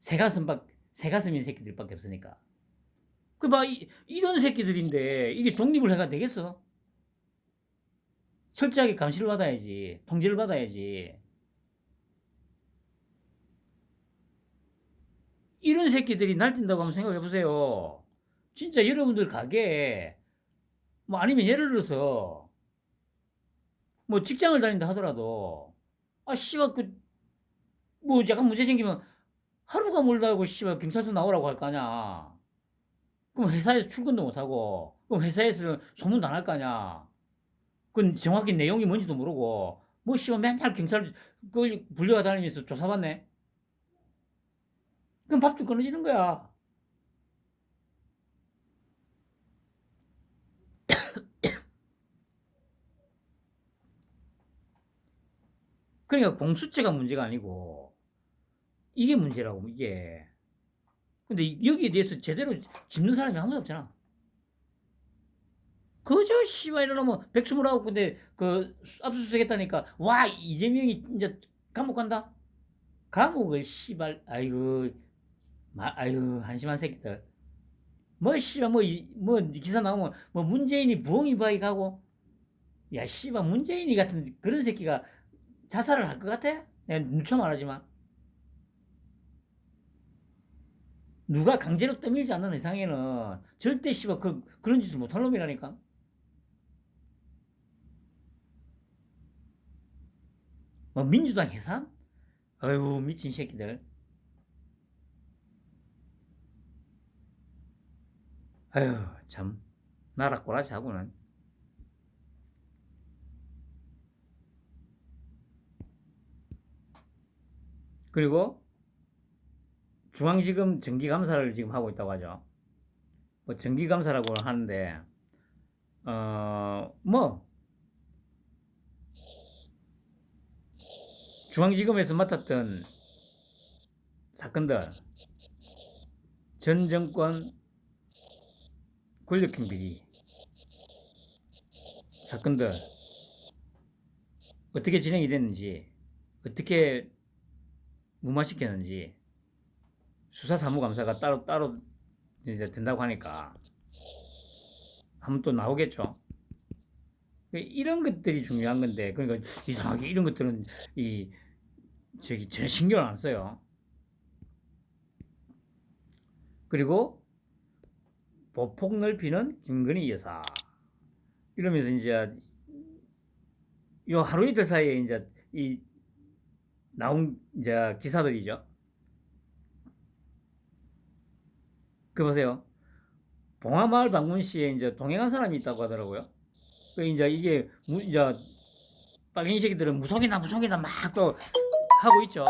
새가슴인 새끼들밖에 없으니까. 그 봐, 이런 새끼들인데 이게 독립을 해가 되겠어? 철저하게 감시를 받아야지, 통제를 받아야지. 이런 새끼들이 날뛴다고 한번 생각해 보세요. 진짜 여러분들 가게에 뭐 아니면 예를 들어서 뭐 직장을 다닌다 하더라도 아 씨발 그 뭐 약간 문제 생기면 하루가 멀다고 씨발 경찰서 나오라고 할 거 아니야. 그럼 회사에서 출근도 못 하고 그럼 회사에서 소문도 안 할 거 아니야. 그 정확히 내용이 뭔지도 모르고 뭐 씨발 맨날 경찰 그 불려가 다니면서 조사받네. 그럼 밥줄 끊어지는 거야. 그러니까 공수처가 문제가 아니고 이게 문제라고 이게. 근데 여기에 대해서 제대로 짚는 사람이 아무도 없잖아. 그저 씨발 이러면 129군데 그 압수수색 했다니까 와 이재명이 이제 감옥 간다? 감옥을 씨발 아이고 아이고 한심한 새끼들. 뭐 씨발 뭐 기사 나오면 뭐 문재인이 부엉이 바위 가고 야 씨발 문재인이 같은 그런 새끼가 자살을 할 것 같아? 내가 누차 말하지만 누가 강제로 떠밀지 않는 이상에는 절대 씨발 그런 짓을 못할 놈이라니까. 뭐 민주당 해산? 아유 미친 새끼들. 아유 참 나라 꼬라지 하고는. 그리고 중앙지검 정기감사를 지금 하고 있다고 하죠. 뭐 정기감사라고 하는데 뭐 중앙지검에서 맡았던 사건들, 전 정권 권력형 비리 사건들 어떻게 진행이 됐는지, 어떻게 무마시켰는지 수사사무감사가 따로 이제 된다고 하니까 한번 또 나오겠죠. 이런 것들이 중요한 건데, 그러니까 이상하게 이런 것들은 전혀 신경을 안 써요. 그리고 보폭 넓히는 김건희 여사 이러면서 이제 요 하루 이틀 사이에 이제 나온 이제 기사들이죠. 그 보세요. 봉화마을 방문 시에 이제 동행한 사람이 있다고 하더라고요. 그 이제 이게 이제 빨갱이 새끼들은 무속이다 막 또 하고 있죠.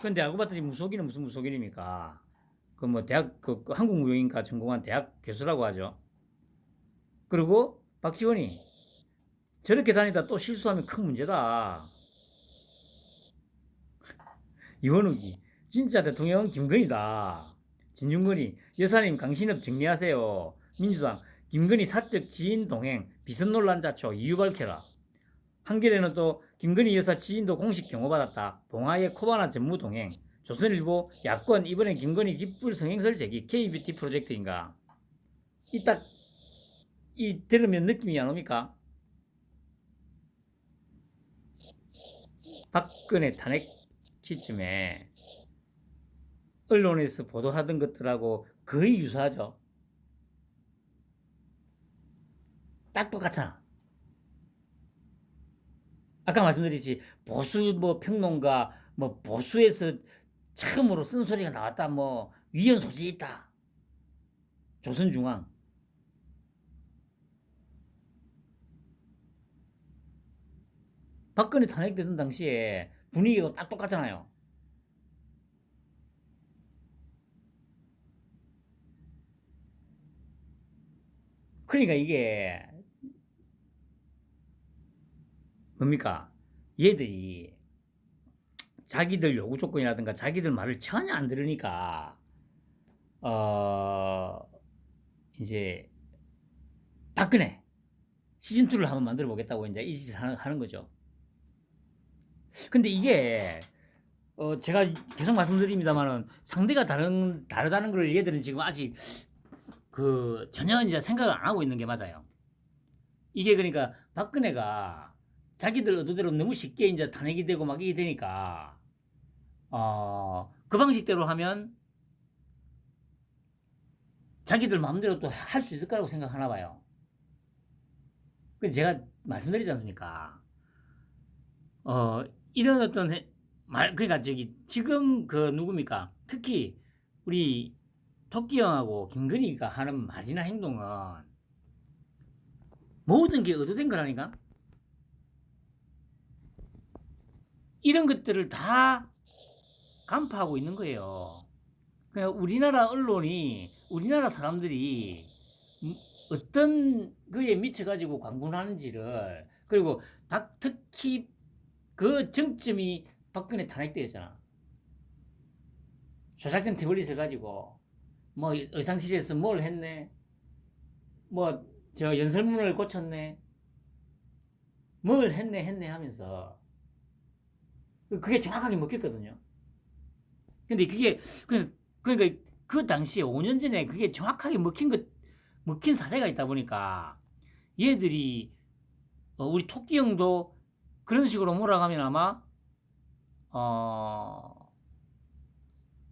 근데 알고 봤더니 무속인은 무슨 무속인입니까? 그 뭐 대학 그 한국무용인과 전공한 대학 교수라고 하죠. 그리고 박지원이 저렇게 다니다 또 실수하면 큰 문제다. 이원욱이 진짜 대통령은 김건희다. 진중권이 여사님 강신업 정리하세요. 민주당 김건희 사적 지인 동행, 비선 논란 자초, 이유 밝혀라. 한겨레는 또 김건희 여사 지인도 공식 경호받았다. 봉화의 코바나 전무 동행. 조선일보 야권 이번엔 김건희 깃불 성행설 제기 K뷰티 프로젝트인가. 이 들으면 느낌이 안 옵니까? 박근혜 탄핵 시점에 언론에서 보도하던 것들하고 거의 유사하죠. 딱 똑같잖아. 아까 말씀드렸지, 보수 평론가 보수에서 처음으로 쓴 소리가 나왔다, 위헌 소지 있다. 조선중앙. 박근혜 탄핵되던 당시에 분위기가 딱 똑같잖아요. 그러니까 이게 뭡니까? 얘들이 자기들 요구 조건이라든가 자기들 말을 전혀 안 들으니까 이제 박근혜 시즌2를 한번 만들어 보겠다고 이제 이 짓을 하는 거죠. 근데 이게 제가 계속 말씀드립니다만은 상대가 다르다는 걸 얘들은 지금 아직 전혀 이제 생각을 안 하고 있는 게 맞아요. 이게 그러니까 박근혜가 자기들 의도대로 너무 쉽게 이제 탄핵이 되고 막 이게 되니까 그 방식대로 하면 자기들 마음대로 또 할 수 있을 거라고 생각하나 봐요. 제가 말씀드리지 않습니까? 이런 어떤 그러니까 지금 누굽니까? 특히 우리 토끼 형하고 김건희가 하는 말이나 행동은 모든 게 의도된 거라니까? 이런 것들을 다 간파하고 있는 거예요. 그러니까 우리나라 언론이, 우리나라 사람들이 어떤 거에 미쳐가지고 광분하는지를, 그리고 특히 그 정점이 박근혜 탄핵 때였잖아. 조작된 태블릿 해가지고 의상실에서 뭘 했네, 연설문을 고쳤네, 뭘 했네 하면서 그게 정확하게 먹혔거든요. 근데 그게 그러니까 그 당시에 5년 전에 그게 정확하게 먹힌 사례가 있다 보니까 얘들이 우리 토끼 형도 그런 식으로 몰아가면 아마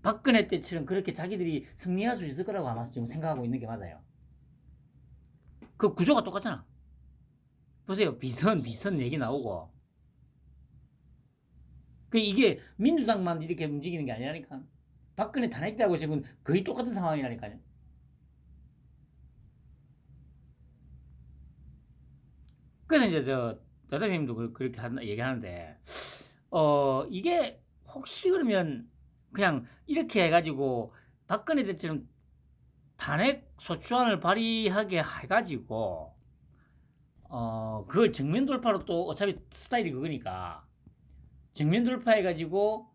박근혜 때처럼 그렇게 자기들이 승리할 수 있을 거라고 아마 지금 생각하고 있는 게 맞아요. 그 구조가 똑같잖아. 보세요. 비선 얘기 나오고. 이게 민주당만 이렇게 움직이는 게 아니라니까. 박근혜 탄핵 때하고 지금 거의 똑같은 상황이라니까요. 그래서 이제 대통령님도 그렇게 얘기하는데, 이게 혹시 그러면 그냥 이렇게 해가지고 박근혜 때처럼 탄핵 소추안을 발의하게 해가지고, 그걸 정면 돌파로 또 어차피 스타일이 그거니까, 정면 돌파해가지고,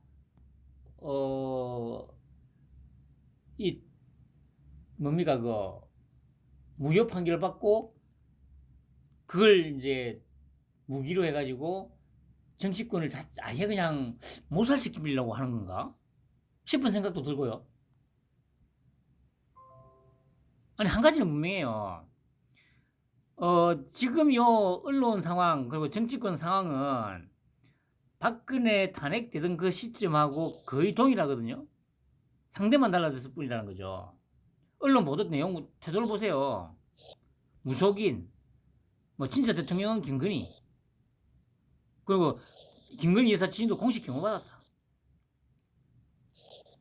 이, 뭡니까, 무효 판결 받고, 그걸 이제 무기로 해가지고 정치권을 아예 그냥 몰살시키려고 하는 건가 싶은 생각도 들고요. 아니, 한 가지는 분명해요. 지금 요 언론 상황 그리고 정치권 상황은 박근혜 탄핵되던 그 시점하고 거의 동일하거든요. 상대만 달라졌을 뿐이라는 거죠. 언론 보도 내용 태도를 보세요. 무속인, 진짜 대통령은 김건희, 그리고 김건희 여사 지인도 공식 경호받았다.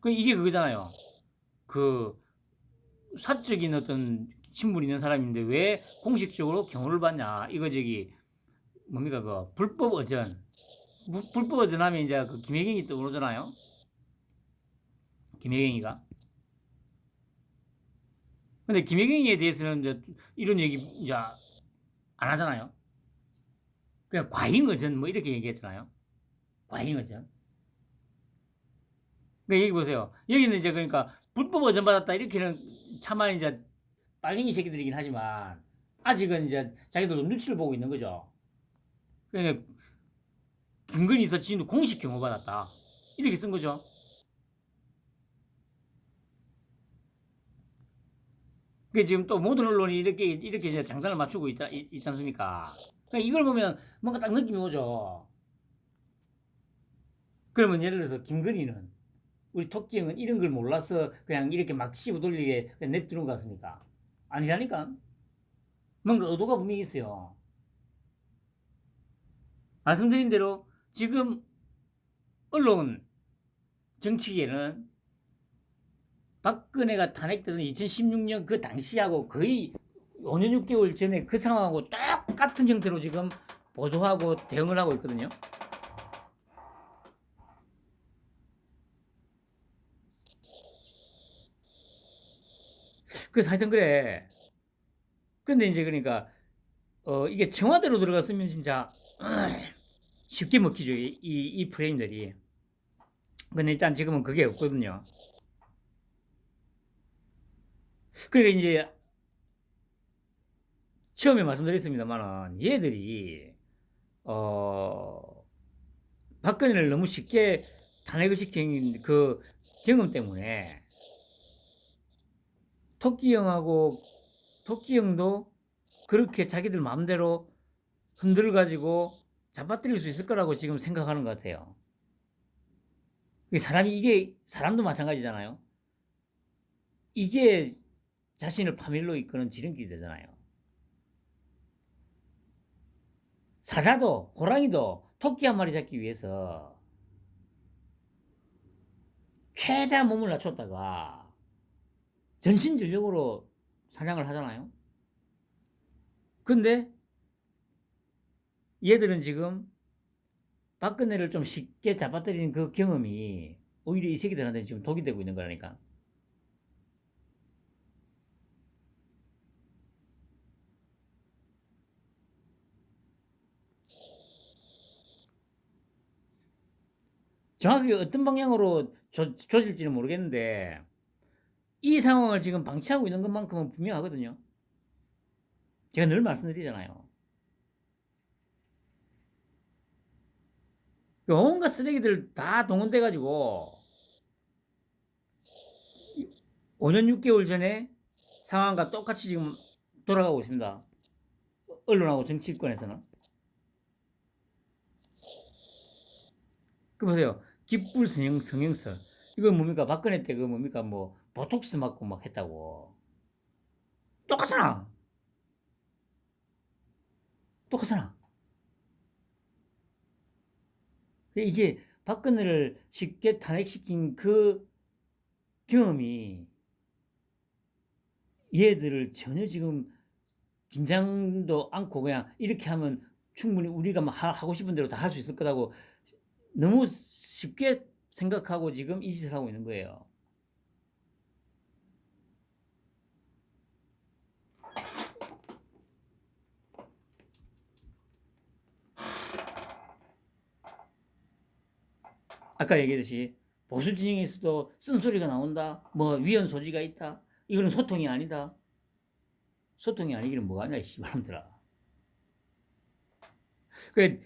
이게 그거잖아요. 사적인 어떤 신분 있는 사람인데 왜 공식적으로 경호를 받냐. 이거 뭡니까, 불법 어전. 불법 어전하면 이제 김혜경이 떠오르잖아요. 김혜경이가. 근데 김혜경에 대해서는 이제 이런 얘기 이제 안 하잖아요. 그냥 과잉어전 이렇게 얘기했잖아요. 과잉어전. 여기 보세요. 여기는 이제 그러니까 불법 어전 받았다 이렇게는 차마 이제 빨갱이 새끼들이긴 하지만 아직은 이제 자기들도 눈치를 보고 있는 거죠. 그러니까 김건희 서치인도 공식 경호받았다. 이렇게 쓴 거죠. 그 지금 또 모든 언론이 이렇게 이제 장단을 맞추고 있지 않습니까? 그러니까 이걸 보면 뭔가 딱 느낌이 오죠. 그러면 예를 들어서 김건희는 우리 토끼 형은 이런 걸 몰라서 그냥 이렇게 막 씹어 돌리게 냅두는 것 같습니까? 아니라니까. 뭔가 의도가 분명히 있어요. 말씀드린 대로 지금 언론 정치계는 박근혜가 탄핵되던 2016년 그 당시하고 거의 5년 6개월 전에 그 상황하고 똑같은 형태로 지금 보도하고 대응을 하고 있거든요. 그래서 하여튼 그래. 근데 이제 그러니까 이게 청와대로 들어갔으면 진짜 쉽게 먹히죠. 이 프레임들이. 근데 일단 지금은 그게 없거든요. 그러니까 이제 처음에 말씀드렸습니다만은 얘들이 박근혜를 너무 쉽게 탄핵을 시킨 그 경험 때문에 토끼 형도 그렇게 자기들 마음대로 흔들어 가지고 잡아뜨릴 수 있을 거라고 지금 생각하는 것 같아요. 이게 사람도 마찬가지잖아요. 이게 자신을 파멸로 이끄는 지름길이 되잖아요. 사자도 호랑이도 토끼 한 마리 잡기 위해서 최대한 몸을 낮췄다가 전신전력으로 사냥을 하잖아요. 근데 얘들은 지금 박근혜를 좀 쉽게 잡아뜨리는 그 경험이 오히려 이 새끼들한테 지금 독이 되고 있는 거라니까. 정확히 어떤 방향으로 조질지는 모르겠는데 이 상황을 지금 방치하고 있는 것만큼은 분명하거든요. 제가 늘 말씀드리잖아요. 온갖 쓰레기들 다 동원돼가지고 5년 6개월 전에 상황과 똑같이 지금 돌아가고 있습니다. 언론하고 정치권에서는. 그 보세요. 기쁠 성형설. 이거 뭡니까? 박근혜 때 그 뭡니까? 뭐 보톡스 맞고 막 했다고. 똑같잖아. 똑같잖아. 이게 박근혜를 쉽게 탄핵시킨 그 경험이 얘들을 전혀 지금 긴장도 않고 그냥 이렇게 하면 충분히 우리가 막 하고 싶은 대로 다 할 수 있을 거라고 너무 쉽게 생각하고 지금 이 짓을 하고 있는 거예요. 아까 얘기했듯이 보수 진영에서도 쓴소리가 나온다. 뭐 위헌 소지가 있다. 이거는 소통이 아니다. 소통이 아니기는 뭐가 하냐 이 씨발놈들아. 그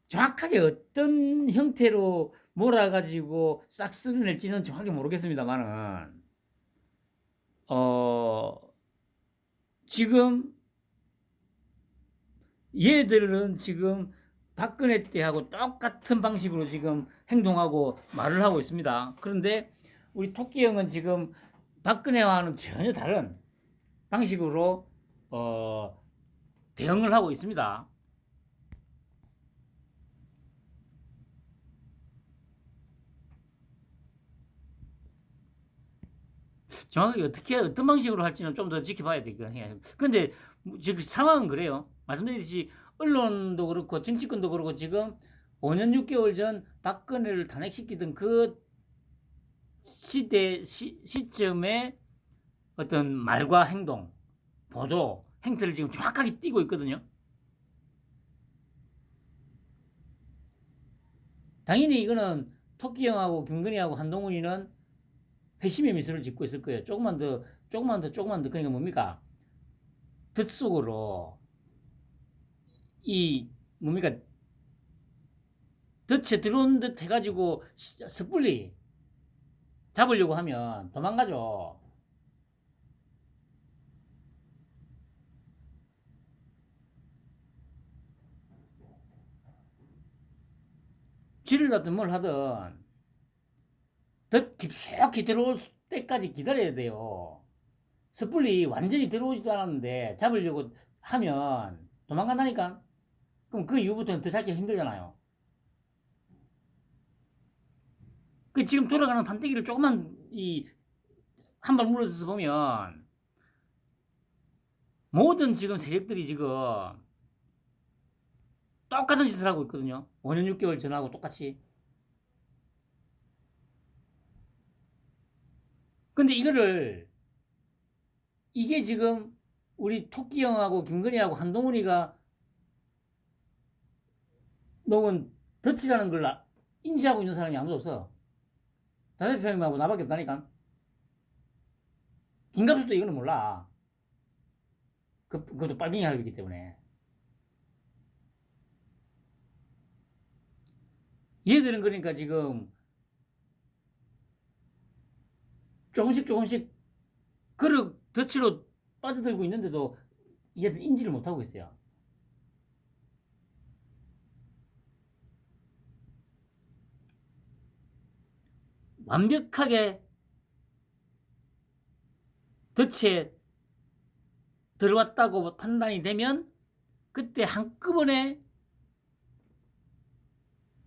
정확하게 어떤 형태로 몰아가지고 싹 쓸어낼지는 정확히 모르겠습니다만은 지금 얘들은 지금 박근혜 때하고 똑같은 방식으로 지금 행동하고 말을 하고 있습니다. 그런데 우리 토끼 형은 지금 박근혜와는 전혀 다른 방식으로 대응을 하고 있습니다. 정확하게 어떤 방식으로 할지는 좀 더 지켜봐야 되긴 해요. 그런데 지금 상황은 그래요. 말씀드렸듯이 언론도 그렇고 정치권도 그렇고 지금 5년 6개월 전 박근혜를 탄핵시키던 그 시점에 어떤 말과 행동, 보도, 행태를 지금 정확하게 띄고 있거든요. 당연히 이거는 토끼 형하고 김건희하고 한동훈이는 회심의 미소를 짓고 있을 거예요. 조금만 더. 그러니까 뭡니까? 덫 속으로 이 뭡니까 덫에 들어온 듯 해가지고 섣불리 잡으려고 하면 도망가죠. 쥐를 잡든 뭘 하든 덫 깊숙이 들어올 때까지 기다려야 돼요. 섣불리 완전히 들어오지도 않았는데 잡으려고 하면 도망간다니까. 그럼 그 이후부터는 더 잡기가 힘들잖아요. 그 지금 돌아가는 판때기를 조금만 한 발 물어서 보면 모든 지금 세력들이 지금 똑같은 짓을 하고 있거든요. 5년 6개월 전하고 똑같이. 근데 이게 지금 우리 토끼 형하고 김건희하고 한동훈이가 놓은 덫이라는 걸 인지하고 있는 사람이 아무도 없어. 다대표님하고 나밖에 없다니까. 김갑수도 이거는 몰라. 그것도 빨갱이 하기 때문에. 얘들은 그러니까 지금 조금씩 그릇 덫으로 빠져들고 있는데도 얘들 인지를 못하고 있어요. 완벽하게 덫에 들어왔다고 판단이 되면 그때 한꺼번에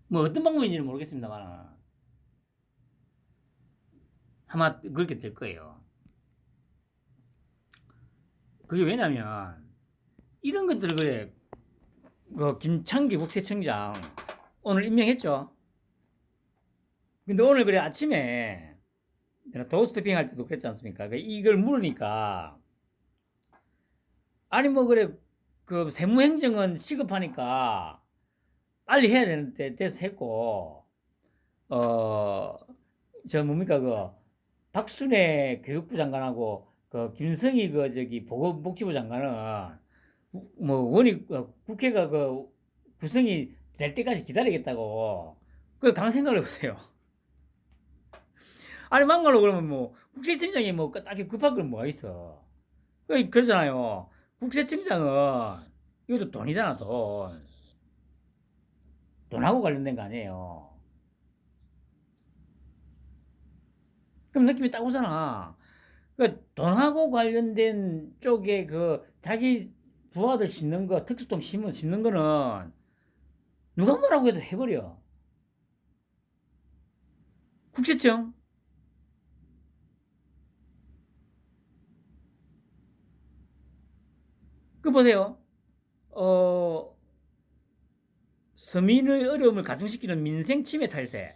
뭐 어떤 방법인지는 모르겠습니다만 아마 그렇게 될 거예요. 그게 왜냐면 이런 것들을 그래 그 김창기 국세청장 오늘 임명했죠. 근데 오늘 그래 아침에 내가 도어스태핑 할 때도 그랬지 않습니까? 이걸 물으니까 아니 뭐 그래 그 세무행정은 시급하니까 빨리 해야 되는데 돼서 했고 저 뭡니까 그 박순애 교육부 장관하고 그 김성희 그 저기 보건복지부 장관은 뭐 원이 국회가 그 구성이 될 때까지 기다리겠다고 그 강 생각을 해보세요. 아니 막말로 그러면 뭐 국세청장이 뭐 딱히 급할 건 뭐가 있어. 그러잖아요. 국세청장은 이것도 돈이잖아 돈. 돈하고 관련된 거 아니에요. 그럼 느낌이 딱 오잖아. 그 돈하고 관련된 쪽에 그 자기 부하들 심는 거 특수통 심는 거는 누가 뭐라고 해도 해버려. 국세청 그 보세요. 어 서민의 어려움을 가중시키는 민생 침해 탈세,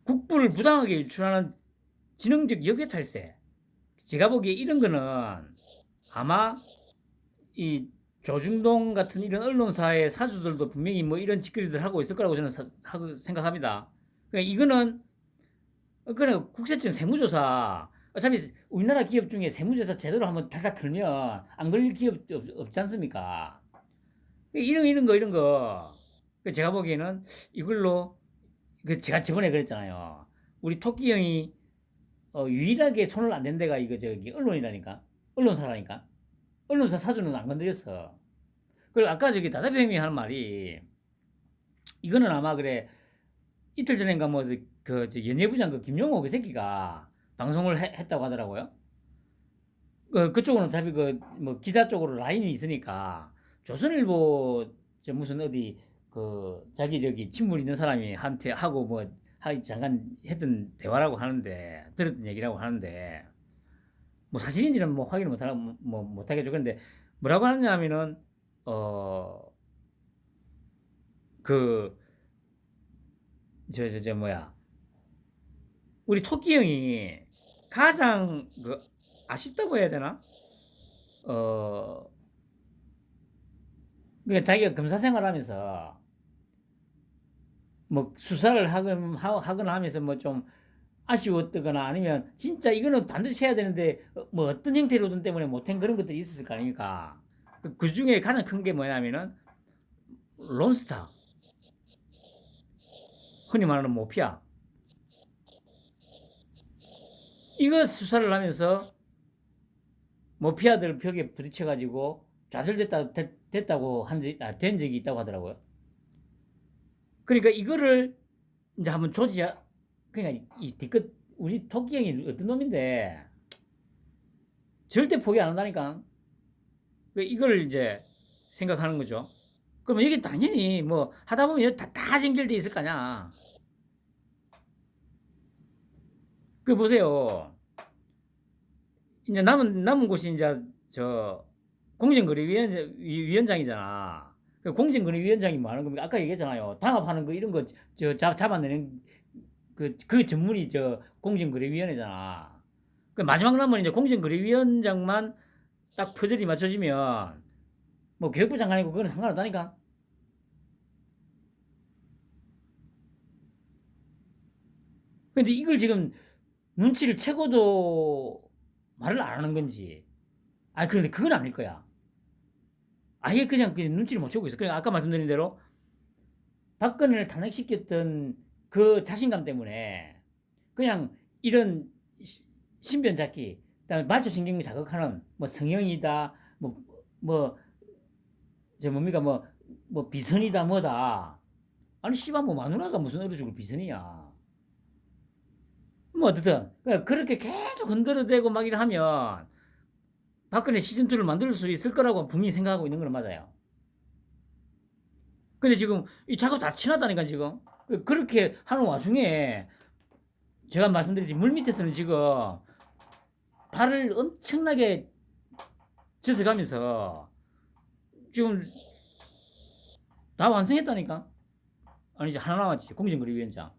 국부를 부당하게 유출하는 지능적 역외 탈세. 제가 보기에 이런 거는 아마 이 조중동 같은 이런 언론사의 사주들도 분명히 뭐 이런 짓거리들 하고 있을 거라고 저는 생각합니다. 그러니까 이거는 그래 국세청 세무조사 어차피 우리나라 기업 중에 세무조사 제대로 한번 달달 틀면 안 걸릴 기업 없지 않습니까? 이런 거 제가 보기에는 이걸로 제가 저번에 그랬잖아요. 우리 토끼 형이 유일하게 손을 안 댄 데가 이거 저기 언론이라니까. 언론사라니까. 언론사 사주는 안 건드렸어. 그리고 아까 저기 다다표 형이 하는 말이 이거는 아마 그래 이틀 전인가 뭐그 연예부장 그 김용호 그 새끼가 방송을 했다고 하더라고요. 그쪽은 어차피 그 뭐 기자 쪽으로 라인이 있으니까 조선일보 저 무슨 어디 그 자기 저기 친분 있는 사람이 한테 하고 뭐 잠깐 했던 대화라고 하는데 들었던 얘기라고 하는데 뭐 사실인지는 뭐 확인을 못하고 뭐 못하겠죠. 그런데 뭐라고 하느냐면은 어 그 저 뭐야 우리 토끼 형이 가장 그 아쉽다고 해야 되나? 어 그러니까 자기가 검사 생활하면서 뭐 수사를 하거나 하면서 뭐 좀 아쉬웠거나 아니면 진짜 이거는 반드시 해야 되는데 뭐 어떤 형태로든 때문에 못한 그런 것들이 있었을 거 아닙니까? 그 중에 가장 큰 게 뭐냐면은 론스타, 흔히 말하는 모피아. 이거 수사를 하면서 모피아들 벽에 부딪혀가지고 됐다고 된 적이 있다고 하더라고요. 그러니까 이거를 이제 한번 조지야. 그러니까 이 뒤끝 우리 토끼 형이 어떤 놈인데 절대 포기 안 한다니까. 이걸 이제 생각하는 거죠. 그러면 이게 당연히 뭐 하다 보면 다 연결돼 있을 거냐. 그 보세요. 이제 남은 곳이 이제 저 공정거래위원장이잖아. 그 공정거래위원장이 뭐 하는 겁니까? 아까 얘기했잖아요. 당합하는 거 이런 거 잡아내는 그 전문이 저 공정거래위원회잖아. 그 마지막 남은 이제 공정거래위원장만 딱 퍼즐이 맞춰지면 뭐 교육부 장관이고 그건 상관없다니까. 근데 이걸 지금 눈치를 채고도 말을 안 하는 건지. 아, 그런데 그건 아닐 거야. 아예 그냥 눈치를 못 채고 있어. 그냥 아까 말씀드린 대로 박근혜를 탄핵시켰던 그 자신감 때문에 그냥 이런 신변 찾기, 그다음에 말초신경 자극하는 뭐 성형이다, 뭐, 저 뭡니까, 뭐 비선이다, 뭐다. 아니, 씨발, 뭐 마누라가 무슨 어느 쪽으로 비선이야. 뭐 어쨌든 그렇게 계속 흔들어대고 막 이러면 박근혜 시즌2를 만들 수 있을 거라고 분명히 생각하고 있는 건 맞아요. 근데 지금 이 작업 다 친하다니까 지금. 그렇게 하는 와중에 제가 말씀드렸지 물 밑에서는 지금 발을 엄청나게 젖어가면서 지금 다 완성했다니까. 아니 이제 하나 남았지 공정거래위원장.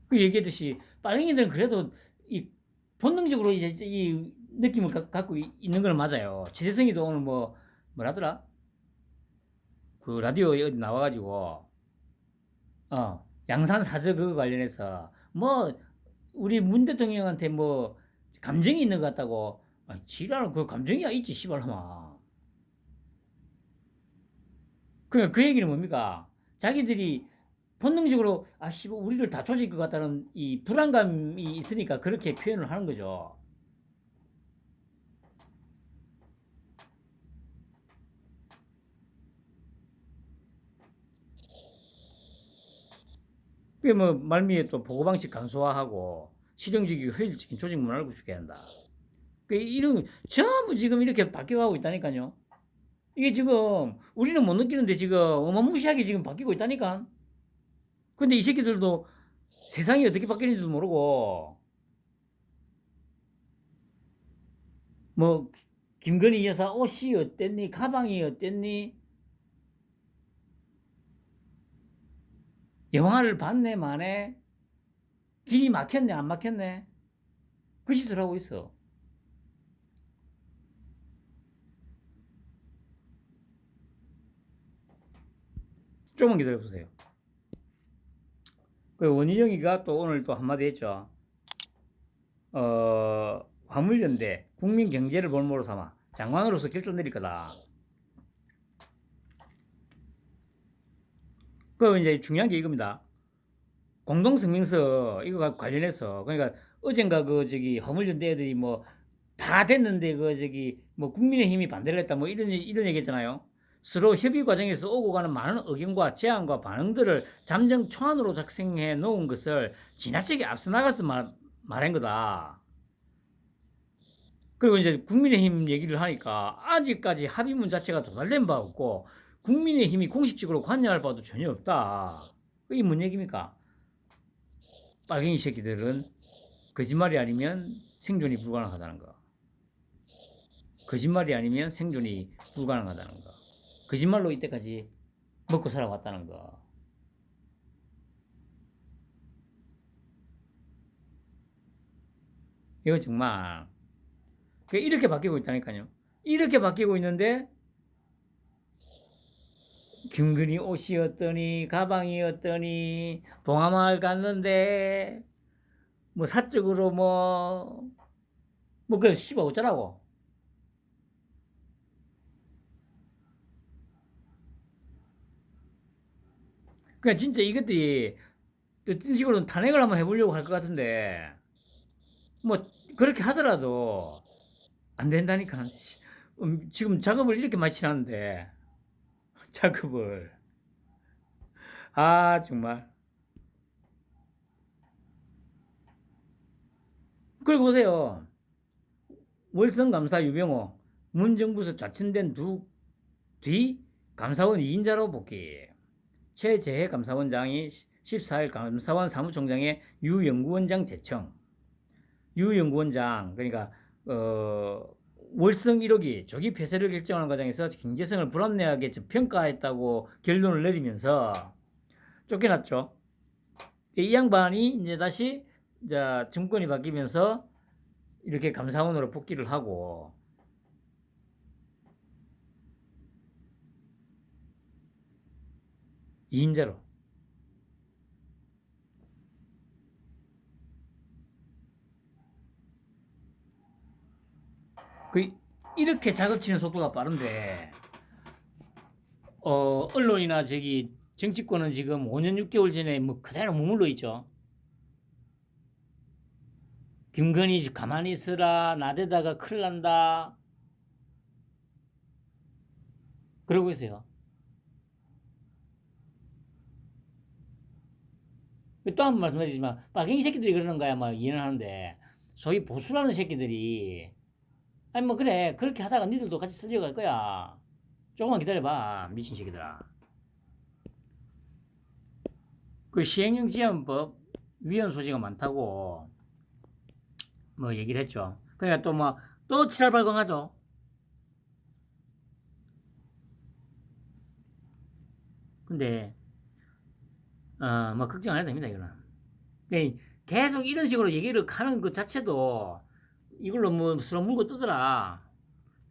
그 얘기했듯이 빨갱이들은 그래도 이 본능적으로 이제 이 느낌을 갖고 있는 건 맞아요. 최재성이도 오늘 뭐라더라? 그 라디오에 어디 나와가지고 양산 사저 그거 관련해서 뭐 우리 문 대통령한테 뭐 감정이 있는 것 같다고. 아, 지랄 그 감정이야 있지 씨발놈아. 그 얘기는 뭡니까? 자기들이 본능적으로 아 씨발 우리를 다 조질 것 같다는 이 불안감이 있으니까 그렇게 표현을 하는 거죠. 그게 뭐 말미에 또 보고방식 간소화하고 실용적이고 효율적인 조직 문화를 구축해야 한다. 그 이런 전부 지금 이렇게 바뀌어가고 있다니까요. 이게 지금 우리는 못 느끼는데 지금 어마무시하게 지금 바뀌고 있다니까. 근데 이 새끼들도 세상이 어떻게 바뀌는지도 모르고 뭐 김건희 여사 옷이 어땠니? 가방이 어땠니? 영화를 봤네 마네? 길이 막혔네 안 막혔네? 그 짓을 하고 있어. 조금만 기다려보세요. 그 원희영이가 또 오늘 또 한마디 했죠. 화물연대 국민 경제를 볼모로 삼아 장관으로서 결정 내릴 거다. 그 이제 중요한 게 이겁니다. 공동성명서 이거 관련해서 그러니까 어젠가 그 저기 화물연대 애들이 뭐 다 됐는데 그 저기 뭐 국민의힘이 반대를 했다 뭐 이런 얘기했잖아요. 서로 협의 과정에서 오고 가는 많은 의견과 제안과 반응들을 잠정 초안으로 작성해 놓은 것을 지나치게 앞서 나가서 말한 거다. 그리고 이제 국민의힘 얘기를 하니까 아직까지 합의문 자체가 도달된 바 없고 국민의힘이 공식적으로 관여할 바도 전혀 없다. 이게 뭔 얘기입니까? 빨갱이 새끼들은 거짓말이 아니면 생존이 불가능하다는 거. 거짓말이 아니면 생존이 불가능하다는 거. 거짓말로 이때까지 먹고 살아왔다는 거. 이거 정말 이렇게 바뀌고 있다니까요. 이렇게 바뀌고 있는데 김건희 옷이었더니 가방이었더니 봉하마을 갔는데 뭐 사적으로 뭐 그래 씨발 어쩌라고. 그러니까 진짜 이것들이 어떤 식으로는 탄핵을 한번 해보려고 할 것 같은데 뭐 그렇게 하더라도 안 된다니까. 지금 작업을 이렇게 많이 치는데 작업을 정말. 그리고 보세요. 월성감사 유병호 문정부에서 좌천된 뒤 감사원 2인자로 복귀. 최재해 감사원장이 14일 감사원 사무총장의 유연구원장 제청. 유연구원장 그러니까 월성 1호기 조기 폐쇄를 결정하는 과정에서 경제성을 불합리하게 평가했다고 결론을 내리면서 쫓겨났죠. 이 양반이 이제 다시 정권이 바뀌면서 이렇게 감사원으로 복귀를 하고 이인자로 이렇게 작업치는 속도가 빠른데 언론이나 정치권은 지금 5년 6개월 전에 뭐 그대로 머물러 있죠. 김건희 가만히 있으라 나대다가 큰일 난다 그러고 있어요. 또 한 번 말씀드리지만 빨갱이 새끼들이 그러는 거야 막 이해는 하는데 소위 보수라는 새끼들이 아니 뭐 그래 그렇게 하다가 니들도 같이 쓸려갈 거야. 조금만 기다려봐 미친 새끼들아. 그 시행령 지원법 위헌 소지가 많다고 뭐 얘기를 했죠. 그러니까 또 칠할발광하죠. 근데 뭐 걱정 안 해도 됩니다 이거는. 그러니까 계속 이런 식으로 얘기를 하는 것 자체도 이걸로 뭐 서로 물고 뜨더라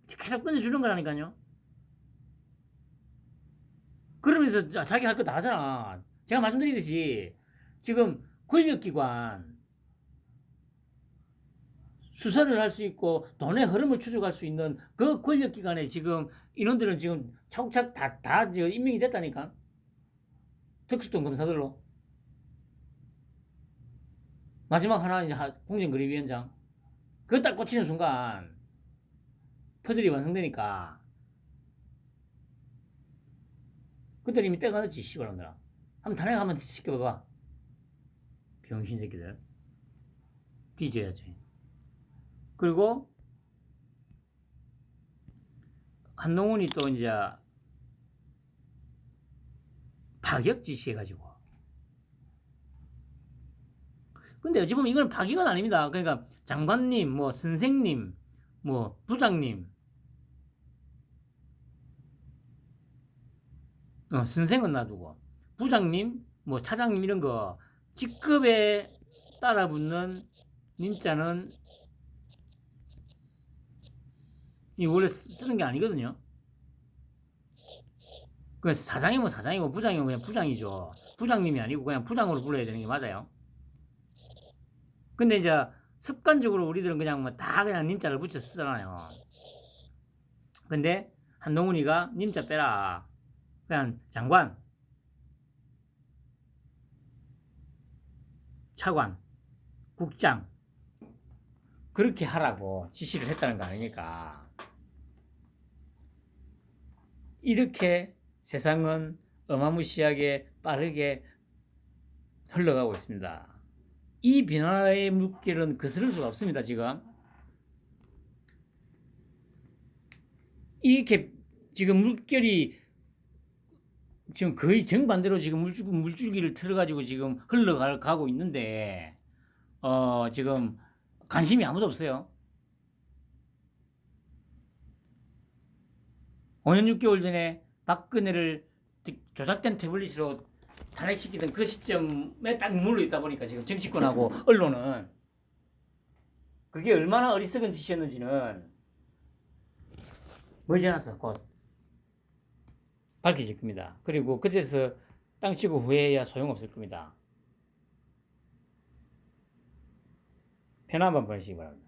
계속 끊어주는 거라니까요. 그러면서 자기 할 거 다 하잖아. 제가 말씀드리듯이 지금 권력기관 수사를 할 수 있고 돈의 흐름을 추적할 수 있는 그 권력기관에 지금 인원들은 지금 차곡차곡 다 임명이 됐다니까. 특수통 검사들로. 마지막 하나 이제 공정거래위원장. 그거 딱 꽂히는 순간 퍼즐이 완성되니까 그때 이미 때가 늦지 씨발놈들아. 한번 탄핵 한번 시켜봐봐. 병신 새끼들. 뒤져야지. 그리고 한동훈이 또 이제 파격 지시해가지고. 근데 어찌 보면 이건 파격은 아닙니다. 그러니까 장관님, 뭐 선생님, 뭐 부장님, 선생은 놔두고 부장님, 뭐 차장님 이런 거 직급에 따라 붙는 님자는 이 원래 쓰는 게 아니거든요. 그 사장이면 사장이고 부장이면 그냥 부장이죠. 부장님이 아니고 그냥 부장으로 불러야 되는 게 맞아요. 근데 이제 습관적으로 우리들은 그냥 뭐 다 그냥 님자를 붙여 쓰잖아요. 근데 한동훈이가 님자 빼라. 그냥 장관, 차관, 국장 그렇게 하라고 지시를 했다는 거 아닙니까? 이렇게 세상은 어마무시하게 빠르게 흘러가고 있습니다. 이 변화의 물결은 거스를 수가 없습니다. 이렇게 지금 물결이 지금 거의 정반대로 지금 물줄기를 틀어가지고 지금 흘러가고 있는데 지금 관심이 아무도 없어요. 5년 6개월 전에 박근혜를 조작된 태블릿으로 탄핵시키던 그 시점에 딱 물러 있다 보니까 지금 정치권하고 언론은 그게 얼마나 어리석은 짓이었는지는 머지않았어 곧. 밝혀질 겁니다. 그리고 그제서 땅 치고 후회해야 소용없을 겁니다. 편안한 밤 보내시기 바랍니다.